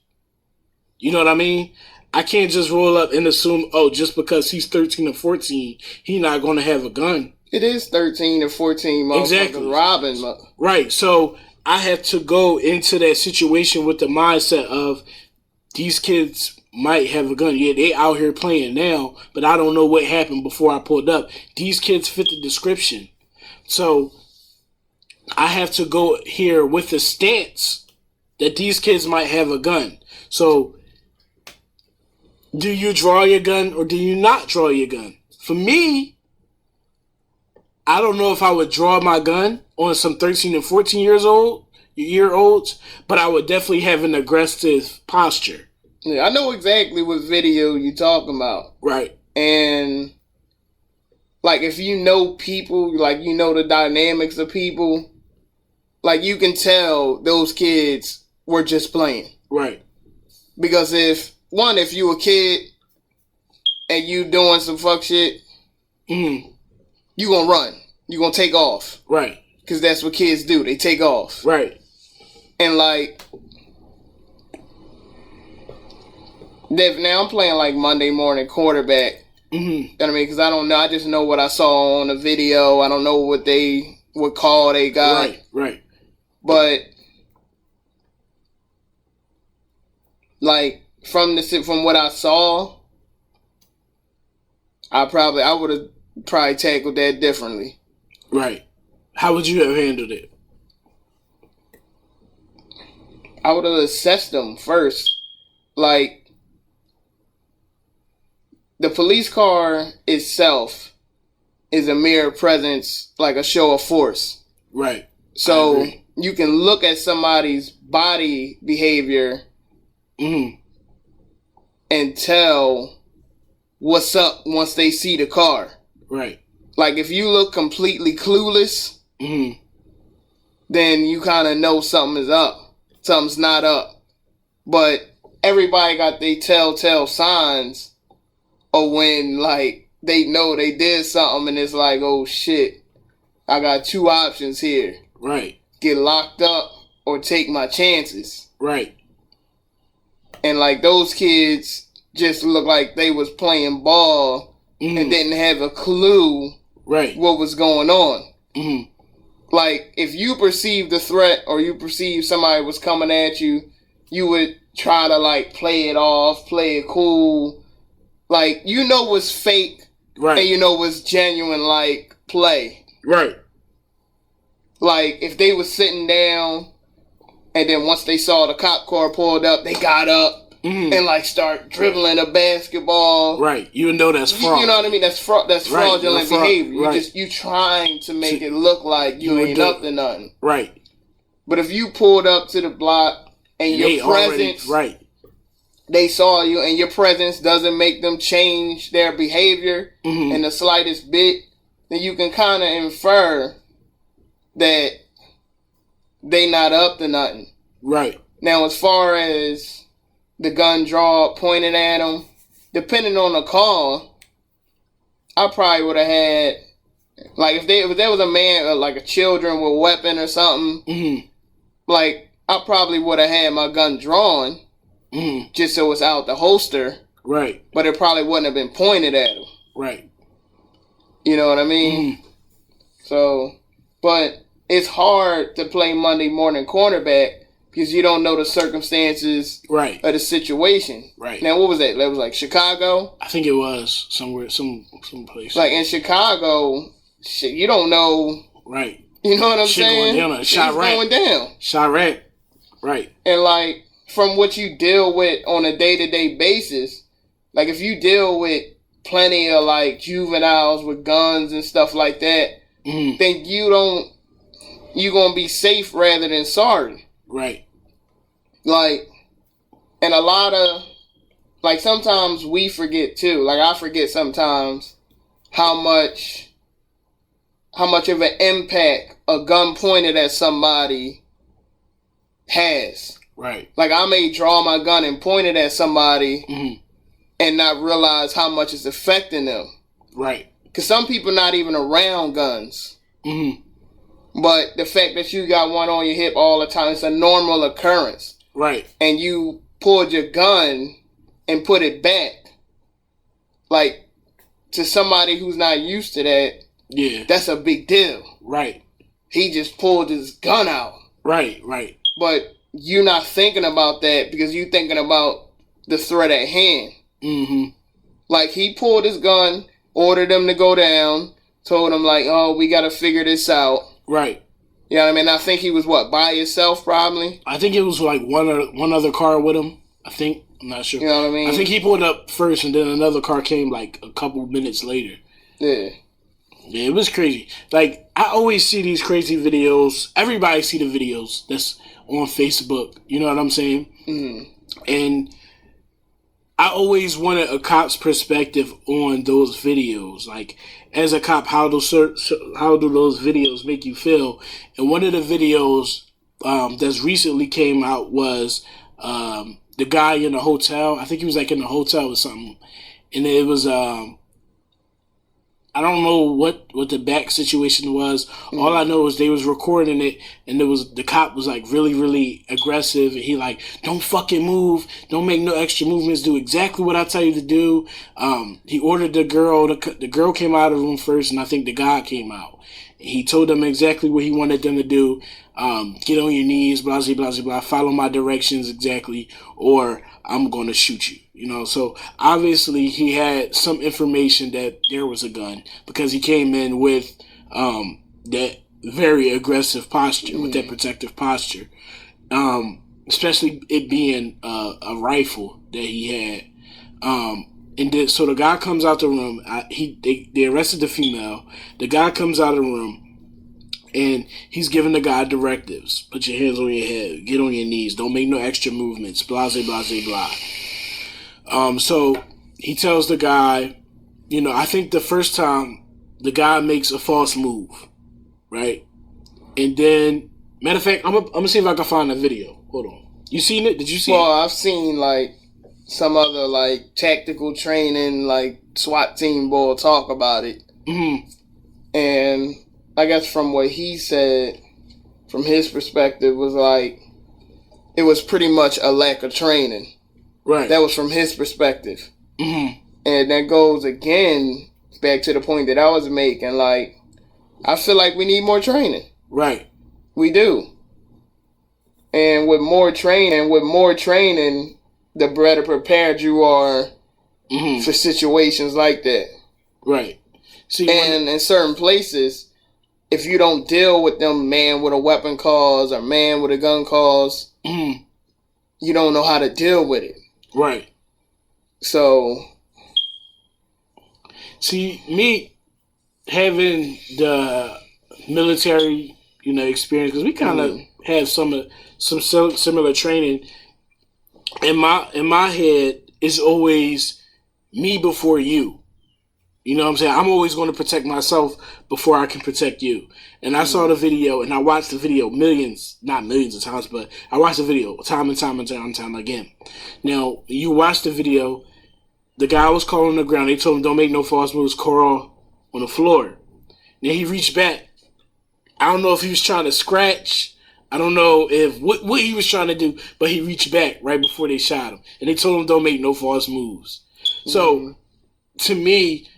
You know what I mean? I can't just roll up and assume, oh, just because he's 13 or 14, he's not going to have a gun. It is 13 or 14 motherfuckers exactly. robbing. Right. So I have to go into that situation with the mindset of these kids might have a gun. Yeah, they out here playing now, but I don't know what happened before I pulled up. These kids fit the description. So I have to go here with the stance that these kids might have a gun. So do you draw your gun or do you not draw your gun? For me, I don't know if I would draw my gun on some 13 and 14 year olds, but I would definitely have an aggressive posture. Yeah, I know exactly what video you're talking about. Right. And like if you know people, like you know the dynamics of people, like you can tell those kids were just playing. Right. Because if you a kid and you doing some fuck shit, you gonna run. You gonna take off. Right. Because that's what kids do. They take off. Right. And like, now I'm playing like Monday morning quarterback. You know what I mean? Because I don't know. I just know what I saw on the video. I don't know what call they got. Right. Right. But like from what I saw, I would have probably tackled that differently. Right. How would you have handled it? I would have assessed them first. Like, the police car itself is a mere presence, like a show of force. Right. So you can look at somebody's body behavior and tell what's up once they see the car. Right. Like, if you look completely clueless, then you kind of know something is up. Something's not up. But everybody got their telltale signs of when, like, they know they did something and it's like, oh shit, I got two options here. Right. Get locked up or take my chances. Right. And, like, those kids just look like they was playing ball and didn't have a clue what was going on. Like, if you perceived the threat or you perceived somebody was coming at you, you would try to, like, play it off, play it cool. Like, you know what's fake and you know what's genuine, like, play. Right. Like, if they was sitting down and then once they saw the cop car pulled up, they got up and, like, start dribbling a basketball. Right. You know that's fraud. You know what I mean? That's fraudulent behavior. You trying to make it look like you ain't up to nothing. Right. But if you pulled up to the block and your presence, they saw you and your presence doesn't make them change their behavior in the slightest bit, then you can kind of infer that they not up to nothing. Right. Now, as far as the gun draw pointed at them, depending on the call, I probably would have had, like, if there was a man, like a children with a weapon or something, like, I probably would have had my gun drawn just so it's out the holster. Right. But it probably wouldn't have been pointed at him. Right. You know what I mean? So, but it's hard to play Monday morning cornerback because you don't know the circumstances of the situation. Right. Now, what was that? That was like Chicago? I think it was somewhere, some place. Like in Chicago, shit, you don't know. Right. You know what I'm saying? Going down. Going down. Chirac. Right. And like, from what you deal with on a day-to-day basis, like if you deal with plenty of like juveniles with guns and stuff like that, then you're gonna be safe rather than sorry. Right. Like, and a lot of, like, sometimes we forget too. Like, I forget sometimes how much of an impact a gun pointed at somebody has. Right. Like, I may draw my gun and point it at somebody and not realize how much it's affecting them. Right. Because some people not even around guns. But the fact that you got one on your hip all the time, it's a normal occurrence. Right. And you pulled your gun and put it back. Like, to somebody who's not used to that, that's a big deal. Right. He just pulled his gun out. Right. But you're not thinking about that because you're thinking about the threat at hand. Like, he pulled his gun, ordered them to go down, told them, like, oh, we got to figure this out. Right. You know what I mean? I think he was, by himself probably? I think it was like one other car with him. I think. I'm not sure. You know what I mean? I think he pulled up first and then another car came like a couple minutes later. Yeah. Yeah, it was crazy. Like, I always see these crazy videos. Everybody see the videos that's on Facebook. You know what I'm saying? And I always wanted a cop's perspective on those videos. Like, as a cop, how do those videos make you feel? And one of the videos that's recently came out was the guy in the hotel. I think he was like in the hotel or something. And it was I don't know what the back situation was. All I know is they was recording it, and the cop was like really, really aggressive, and he like, don't fucking move, don't make no extra movements, do exactly what I tell you to do. He ordered the girl. The girl came out of the room first, and I think the guy came out. He told them exactly what he wanted them to do. Get on your knees, blah, blah, blah, blah, follow my directions exactly, or I'm going to shoot you. You know, so obviously he had some information that there was a gun because he came in with that very aggressive posture, with that protective posture, especially it being a rifle that he had. And then, so the guy comes out the room. They arrested the female. The guy comes out of the room. And he's giving the guy directives. Put your hands on your head. Get on your knees. Don't make no extra movements. Blah, blah, blah, blah. So he tells the guy, you know, I think the first time the guy makes a false move, right? And then, matter of fact, I'm gonna see if I can find a video. Hold on. You seen it? Did you see it? Well, I've seen, like, some other, like, tactical training, like, SWAT team boy talk about it. Mm-hmm. And I guess from what he said, from his perspective, was like, it was pretty much a lack of training. Right. That was from his perspective. Mm-hmm. And that goes again back to the point that I was making. Like, I feel like we need more training. Right. We do. And with more training, the better prepared you are for situations like that. Right. See, and in certain places, if you don't deal with them man with a weapon calls or man with a gun calls, you don't know how to deal with it. Right. So, see, me having the military, you know, experience, because we kind of have some similar training. In my head, it's always me before you. You know what I'm saying? I'm always going to protect myself before I can protect you. And I saw the video, and I watched the video not millions of times, but I watched the video time and time again. Now, you watch the video, the guy was calling on the ground. They told him, don't make no false moves, crawl on the floor. Then he reached back. I don't know if he was trying to scratch. I don't know if what he was trying to do, but he reached back right before they shot him. And they told him, don't make no false moves. So, to me,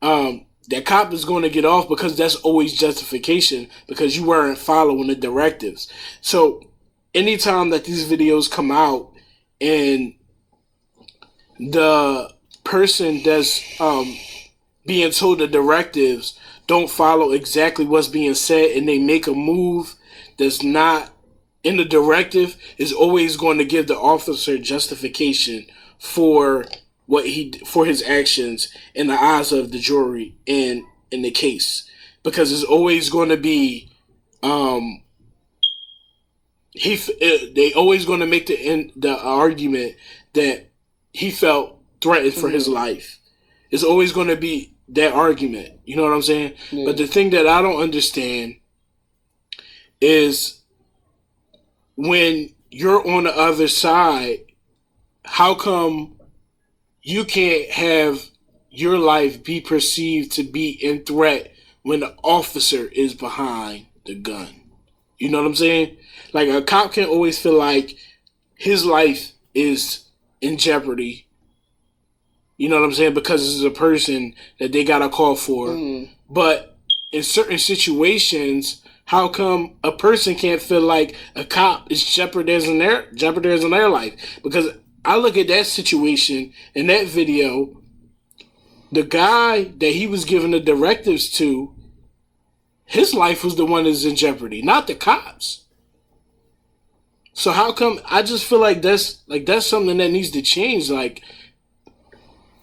that cop is going to get off because that's always justification because you weren't following the directives. So anytime that these videos come out and the person that's being told the directives don't follow exactly what's being said and they make a move that's not in the directive, is always going to give the officer justification for his actions in the eyes of the jury in the case, because it's always going to be they always going to make the argument that he felt threatened for his life. It's always going to be that argument. You know what I'm saying? Yeah. But the thing that I don't understand is when you're on the other side, how come you can't have your life be perceived to be in threat when the officer is behind the gun? You know what I'm saying? Like, a cop can always feel like his life is in jeopardy. You know what I'm saying? Because this is a person that they got a call for. But in certain situations, how come a person can't feel like a cop is jeopardizing their life? Because I look at that situation in that video, the guy that he was giving the directives to, his life was the one that's in jeopardy, not the cops. So how come? I just feel like that's something that needs to change. Like,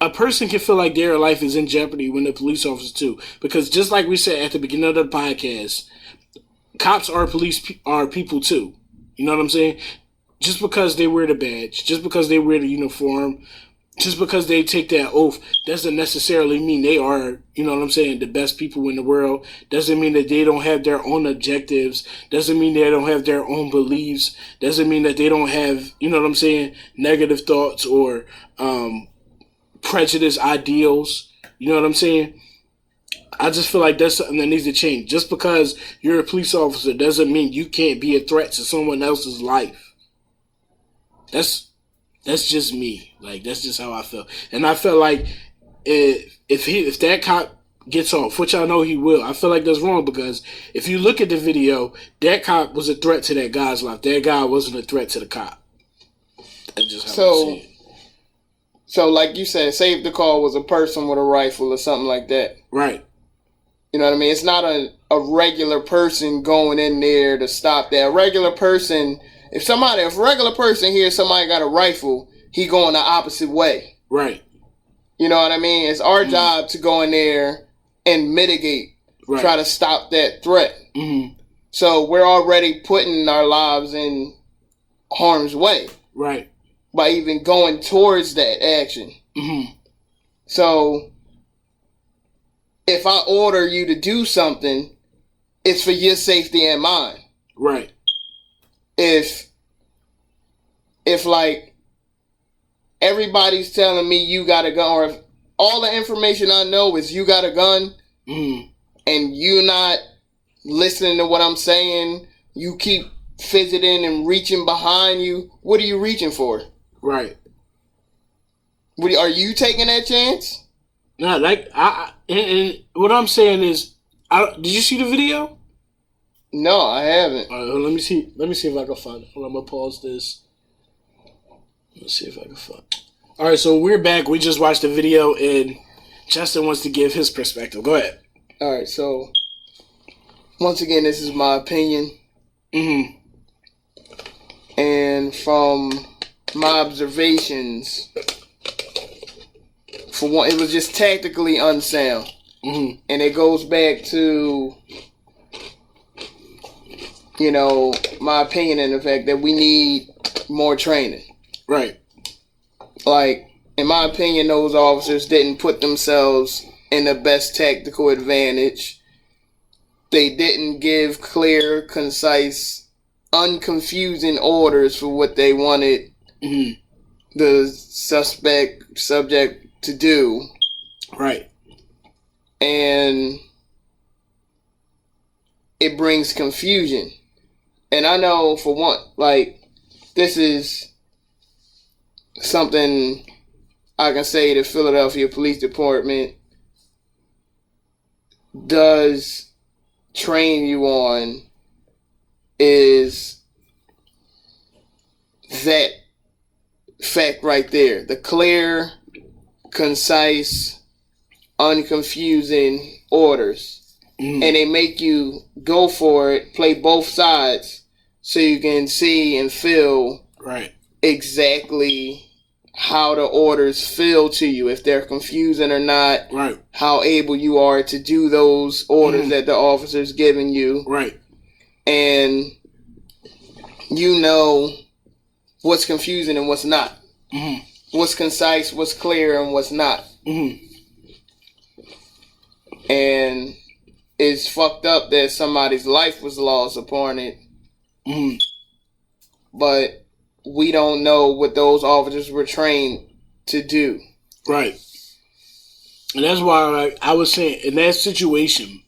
a person can feel like their life is in jeopardy when the police officer too, because just like we said at the beginning of the podcast, cops are people too. You know what I'm saying? Just because they wear the badge, just because they wear the uniform, just because they take that oath, doesn't necessarily mean they are, you know what I'm saying, the best people in the world. Doesn't mean that they don't have their own objectives. Doesn't mean they don't have their own beliefs. Doesn't mean that they don't have, you know what I'm saying, negative thoughts or prejudice ideals. You know what I'm saying? I just feel like that's something that needs to change. Just because you're a police officer doesn't mean you can't be a threat to someone else's life. That's just me. Like, that's just how I feel. And I felt like if that cop gets off, which I know he will. I feel like that's wrong because if you look at the video, that cop was a threat to that guy's life. That guy wasn't a threat to the cop. That's just how I see it. So, like you said, say if the call was a person with a rifle or something like that. Right. You know what I mean? It's not a regular person going in there to stop that. A regular person, if a regular person hears somebody got a rifle, he going the opposite way. Right. You know what I mean? It's our job to go in there and mitigate, try to stop that threat. Mm-hmm. So we're already putting our lives in harm's way. Right. By even going towards that action. Mm-hmm. So, if I order you to do something, it's for your safety and mine. Right. If like everybody's telling me you got a gun, or if all the information I know is you got a gun, and you're not listening to what I'm saying, you keep fidgeting and reaching behind you, what are you reaching for? Right. Are you taking that chance? No, like and what I'm saying is, did you see the video? No, I haven't. All right, let me see. Let me see if I can find it. Hold on, I'm gonna pause this. Let's see if I can find it. All right, so we're back. We just watched the video, and Justin wants to give his perspective. Go ahead. All right, so once again, this is my opinion. Mm-hmm. And from my observations, for one, it was just tactically unsound. Mm-hmm. And it goes back to, you know, my opinion in the fact that we need more training. Right. Like, in my opinion, those officers didn't put themselves in the best tactical advantage. They didn't give clear, concise, unconfusing orders for what they wanted the subject to do. Right. And it brings confusion. And I know for one, like, this is something I can say the Philadelphia Police Department does train you on is that fact right there. The clear, concise, unconfusing orders. And they make you go for it, play both sides, so you can see and feel exactly how the orders feel to you, if they're confusing or not, how able you are to do those orders that the officer's giving you. Right. And you know what's confusing and what's not. What's concise, what's clear, and what's not. And it's fucked up that somebody's life was lost upon it. But we don't know what those officers were trained to do. Right. And that's why I was saying, in that situation,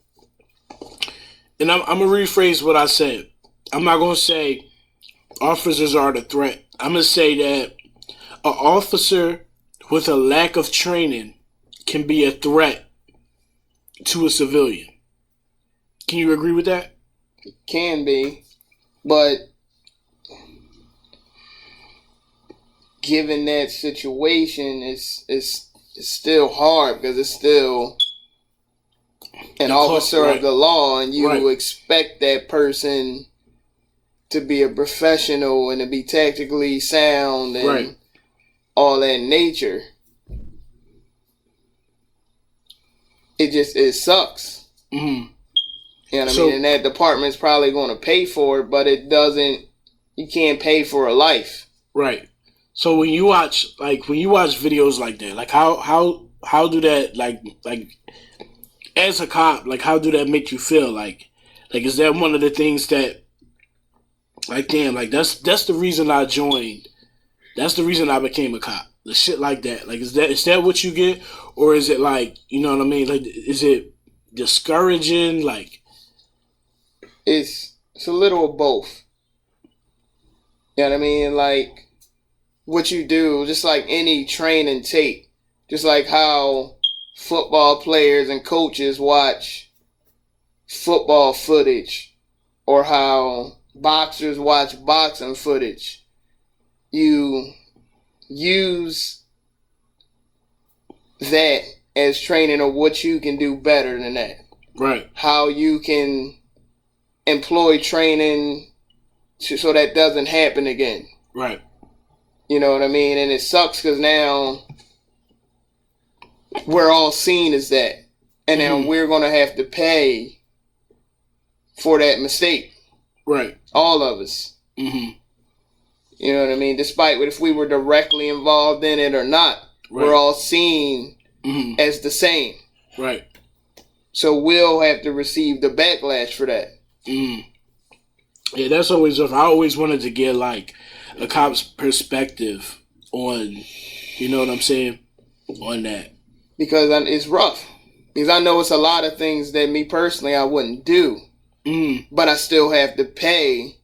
and I'm going to rephrase what I said. I'm not going to say officers are the threat. I'm going to say that an officer with a lack of training can be a threat to a civilian. Can you agree with that? It can be, but given that situation, it's still hard because it's still an officer of the law, and you expect that person to be a professional and to be tactically sound and all that nature. It sucks. You know what I mean? And that department's probably going to pay for it, but you can't pay for a life. Right. So when you watch videos like that, like how do that, like as a cop, like how do that make you feel? Like is that one of the things that, like, damn, like that's the reason I joined. That's the reason I became a cop. The shit like that. Like, is that what you get? Or is it like, you know what I mean? Like, is it discouraging? Like, it's a little of both. You know what I mean? Like, what you do, just like any training tape, just like how football players and coaches watch football footage or how boxers watch boxing footage. You use that as training of what you can do better than that. Right. How you can employ training so that doesn't happen again. Right. You know what I mean? And it sucks because now we're all seen as that. And now we're going to have to pay for that mistake. Right. All of us. Mm-hmm. You know what I mean? Despite if we were directly involved in it or not, we're all seen as the same. Right. So we'll have to receive the backlash for that. Yeah, that's always rough. I always wanted to get like a cop's perspective on, you know what I'm saying, on that. Because it's rough. Because I know it's a lot of things that me personally I wouldn't do. But I still have to pay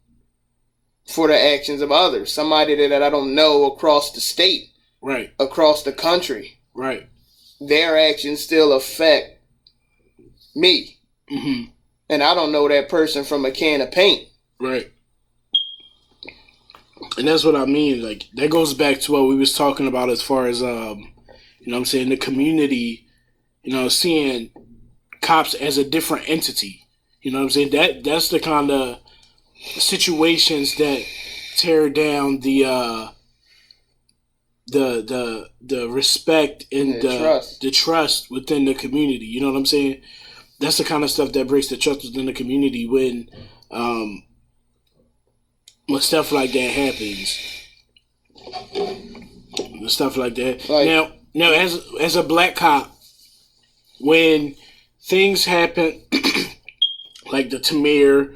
for the actions of others. Somebody that I don't know across the state. Right. Across the country. Right. Their actions still affect me. And I don't know that person from a can of paint. Right. And that's what I mean. Like, that goes back to what we was talking about as far as, you know what I'm saying, the community, you know, seeing cops as a different entity. You know what I'm saying? That's the kind of situations that tear down the respect and the trust within the community. You know what I'm saying? That's the kind of stuff that breaks the trust within the community when stuff like that happens. Stuff like that. Like, now, as a black cop, when things happen, like the Tamir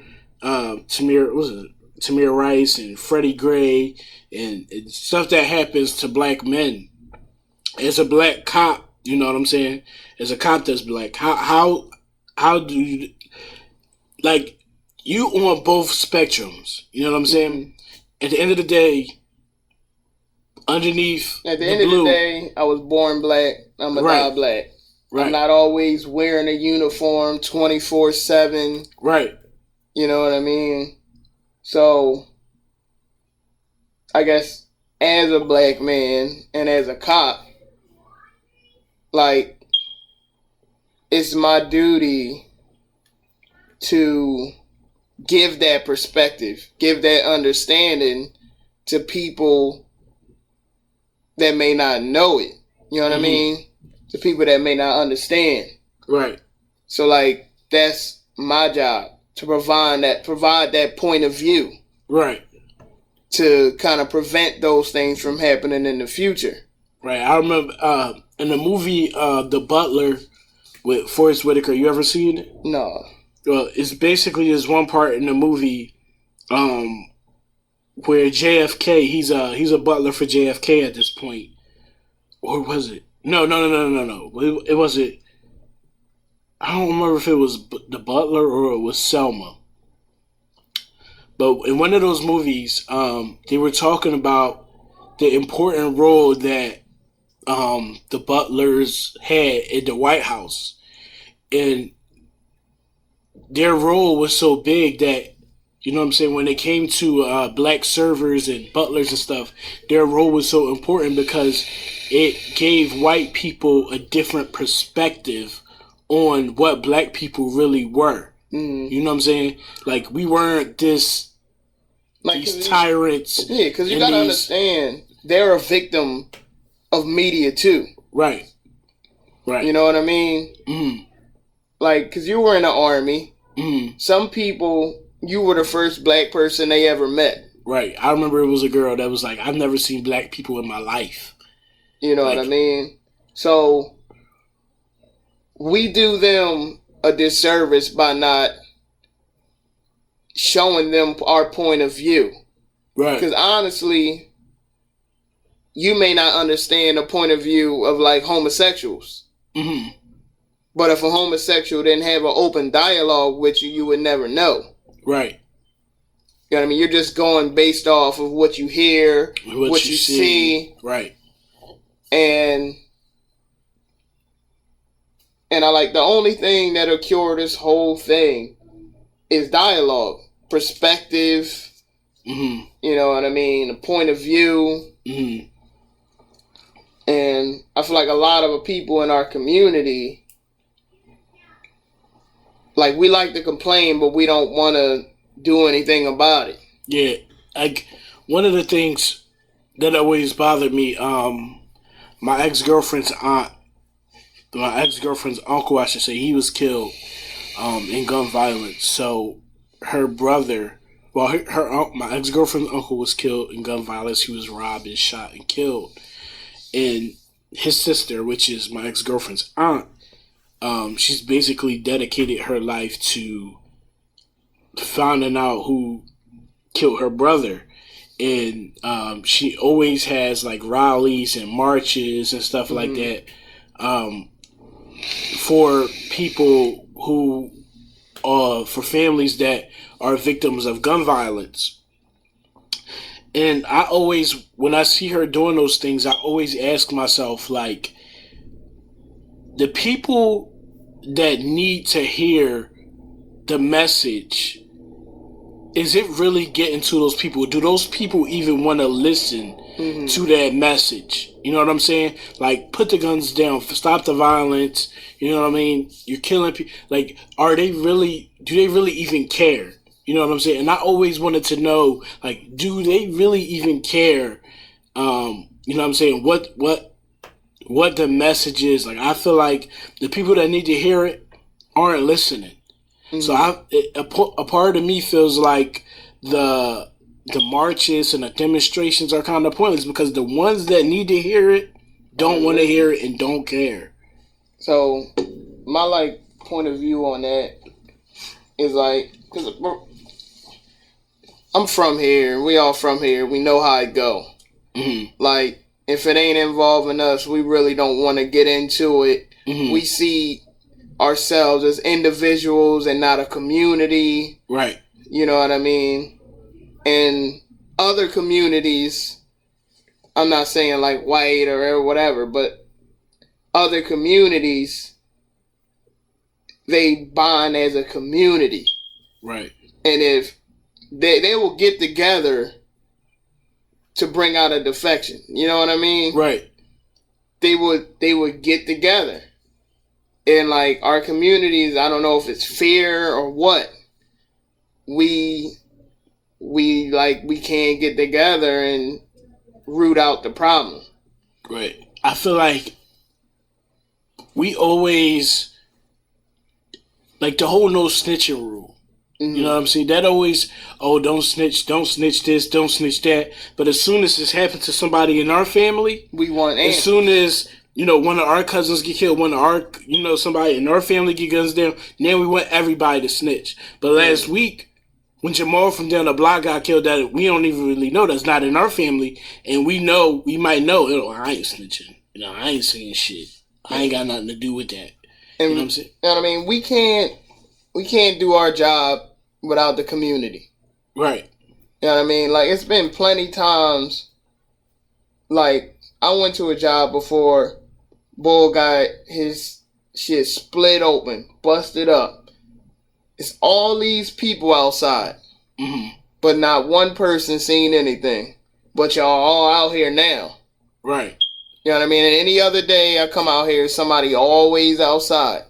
Rice and Freddie Gray and stuff that happens to black men, as a black cop, you know what I'm saying? As a cop that's black, how do you, like, you on both spectrums, you know what I'm saying? At the end of the day, underneath at the end of the day, I was born black, I'm gonna die black. Right. I'm not always wearing a uniform 24/7. Right. You know what I mean? So, I guess as a black man and as a cop, like, it's my duty to give that perspective, give that understanding to people that may not know it. You know what I mean? To people that may not understand. Right. So, like, that's my job, to provide that point of view. Right. To kind of prevent those things from happening in the future. Right. I remember in the movie The Butler with Forrest Whitaker. You ever seen it? No. Well, it's basically this one part in the movie where JFK, he's a butler for JFK at this point. Or was it? No. It wasn't. I don't remember if it was The Butler or it was Selma. But in one of those movies, they were talking about the important role that the butlers had in the White House. And their role was so big that, you know what I'm saying, when it came to black servers and butlers and stuff, their role was so important because it gave white people a different perspective on what black people really were. You know what I'm saying? Like, we weren't these tyrants. Yeah, because you got to understand, they're a victim of media too. Right. Right. You know what I mean? Like, because you were in the army. Some people, you were the first black person they ever met. Right. I remember it was a girl that was like, I've never seen black people in my life. You know what I mean? So, we do them a disservice by not showing them our point of view. Right. Because honestly, you may not understand the point of view of, like, homosexuals. But if a homosexual didn't have an open dialogue with you, you would never know. Right. You know what I mean? You're just going based off of what you hear, what you see. Right. And And I like the only thing that'll cure this whole thing is dialogue, perspective. Mm-hmm. You know what I mean? A point of view. Mm-hmm. And I feel like a lot of people in our community, like, we like to complain, but we don't want to do anything about it. Yeah, like one of the things that always bothered me, my ex-girlfriend's uncle, I should say, he was killed in gun violence. So her brother, well, my ex-girlfriend's uncle was killed in gun violence. He was robbed and shot and killed. And his sister, which is my ex-girlfriend's aunt, she's basically dedicated her life to finding out who killed her brother. And she always has like rallies and marches and stuff like that for people who, for families that are victims of gun violence. And I always, when I see her doing those things, I always ask myself, like, the people that need to hear the message, is it really getting to those people? Do those people even want to listen to that message? You know what I'm saying? Like, put the guns down, stop the violence. You know what I mean? You're killing people. Like, do they really even care? You know what I'm saying? And I always wanted to know, like, do they really even care? You know what I'm saying? What the message is. Like, I feel like the people that need to hear it aren't listening. So a part of me feels like the marches and the demonstrations are kind of pointless because the ones that need to hear it don't want to hear it and don't care. So my like point of view on that is like, because I'm from here, we all from here, we know how it go. Like, if it ain't involving us, we really don't want to get into it. We see ourselves as individuals and not a community. Right. You know what I mean? And other communities, I'm not saying like white or whatever, but other communities, they bond as a community. Right. And if they will get together to bring out a defection. You know what I mean? Right. They would get together. And like our communities, I don't know if it's fear or what. We can't get together and root out the problem. Right. I feel like we always, like, the whole no snitching rule. You know what I'm saying? That always, don't snitch this, don't snitch that. But as soon as this happens to somebody in our family, we want answers. As soon as, one of our cousins get killed, one of our, somebody in our family get guns down, now we want everybody to snitch. But last week, when Jamal from down the block got killed, that we don't even really know, that's not in our family, and we might know, I ain't snitching. I ain't saying shit. I ain't got nothing to do with that. And, you know what I'm saying? You know what I mean? We can't do our job without the community. Right. You know what I mean? Like, it's been plenty times, like, I went to a job before, Bull got his shit split open, busted up. It's all these people outside, but not one person seen anything. But y'all all out here now. Right. You know what I mean? And any other day I come out here, somebody always outside.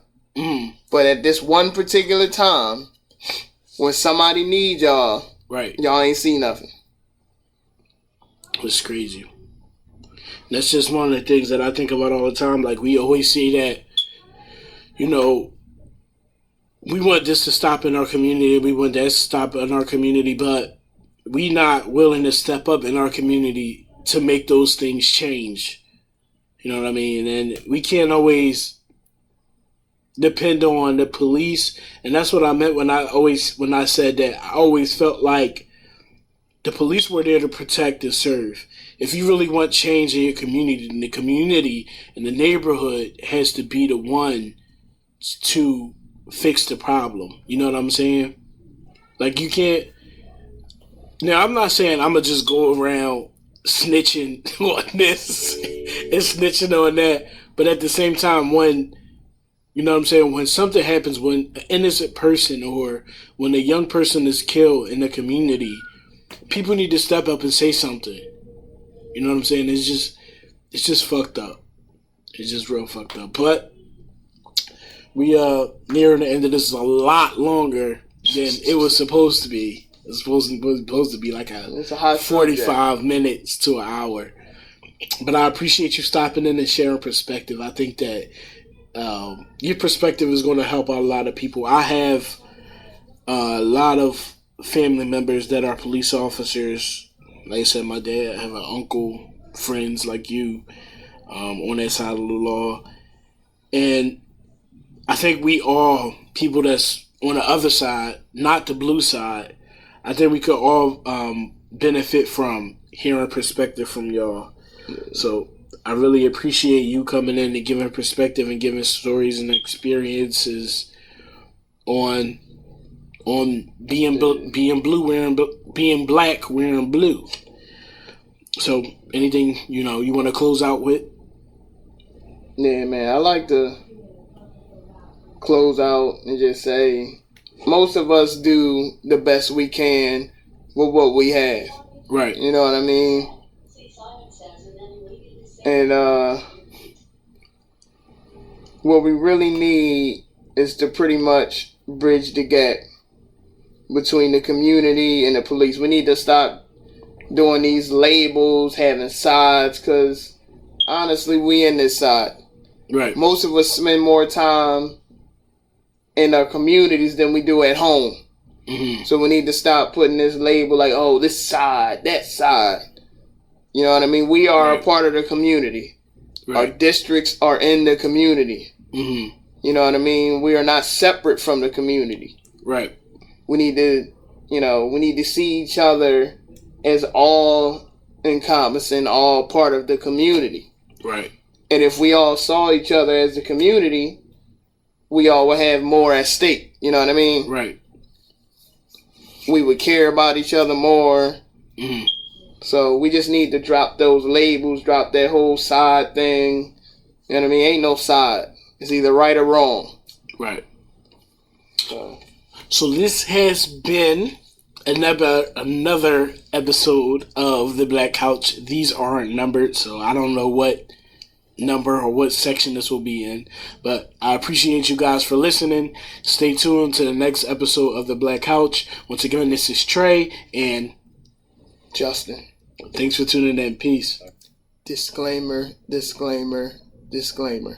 But at this one particular time, when somebody needs y'all, right, y'all ain't see nothing. It's crazy. That's just one of the things that I think about all the time. Like, we always see that, we want this to stop in our community, we want that to stop in our community, but we not willing to step up in our community to make those things change. You know what I mean? And we can't always depend on the police, and that's what I meant when I said that I always felt like the police were there to protect and serve. If you really want change in your community, then the community and the neighborhood has to be the one to fix the problem. You know what I'm saying? Like, you can't. Now, I'm not saying I'm gonna just go around snitching on this and snitching on that, but at the same time, when You know what I'm saying? When something happens, when an innocent person or when a young person is killed in the community, people need to step up and say something. You know what I'm saying? It's just fucked up. It's just real fucked up. But we nearing the end of this a lot longer than it was supposed to be. It's supposed to be like a hot 45 minutes to an hour. But I appreciate you stopping in and sharing perspective. I think that your perspective is going to help out a lot of people. I have a lot of family members that are police officers. Like I said, my dad, I have an uncle, friends like you on that side of the law. And I think we all, people that's on the other side, not the blue side, I think we could all benefit from hearing perspective from y'all. So I really appreciate you coming in and giving perspective and giving stories and experiences on being being black wearing blue. So anything you want to close out with? Yeah, man, I like to close out and just say most of us do the best we can with what we have. Right. You know what I mean? And what we really need is to pretty much bridge the gap between the community and the police. We need to stop doing these labels, having sides, because honestly, we in this side. Right. Most of us spend more time in our communities than we do at home. Mm-hmm. So we need to stop putting this label like, oh, this side, that side. You know what I mean? We are a part of the community. Right. Our districts are in the community. Mm-hmm. You know what I mean? We are not separate from the community. Right. We need to see each other as all encompassing, all part of the community. Right. And if we all saw each other as a community, we all would have more at stake. You know what I mean? Right. We would care about each other more. Mm-hmm. So we just need to drop those labels, drop that whole side thing. You know what I mean? Ain't no side. It's either right or wrong. Right. So this has been another episode of The Black Couch. These aren't numbered, so I don't know what number or what section this will be in. But I appreciate you guys for listening. Stay tuned to the next episode of The Black Couch. Once again, this is Trey and Justin. Thanks for tuning in. Peace. Disclaimer, disclaimer, disclaimer.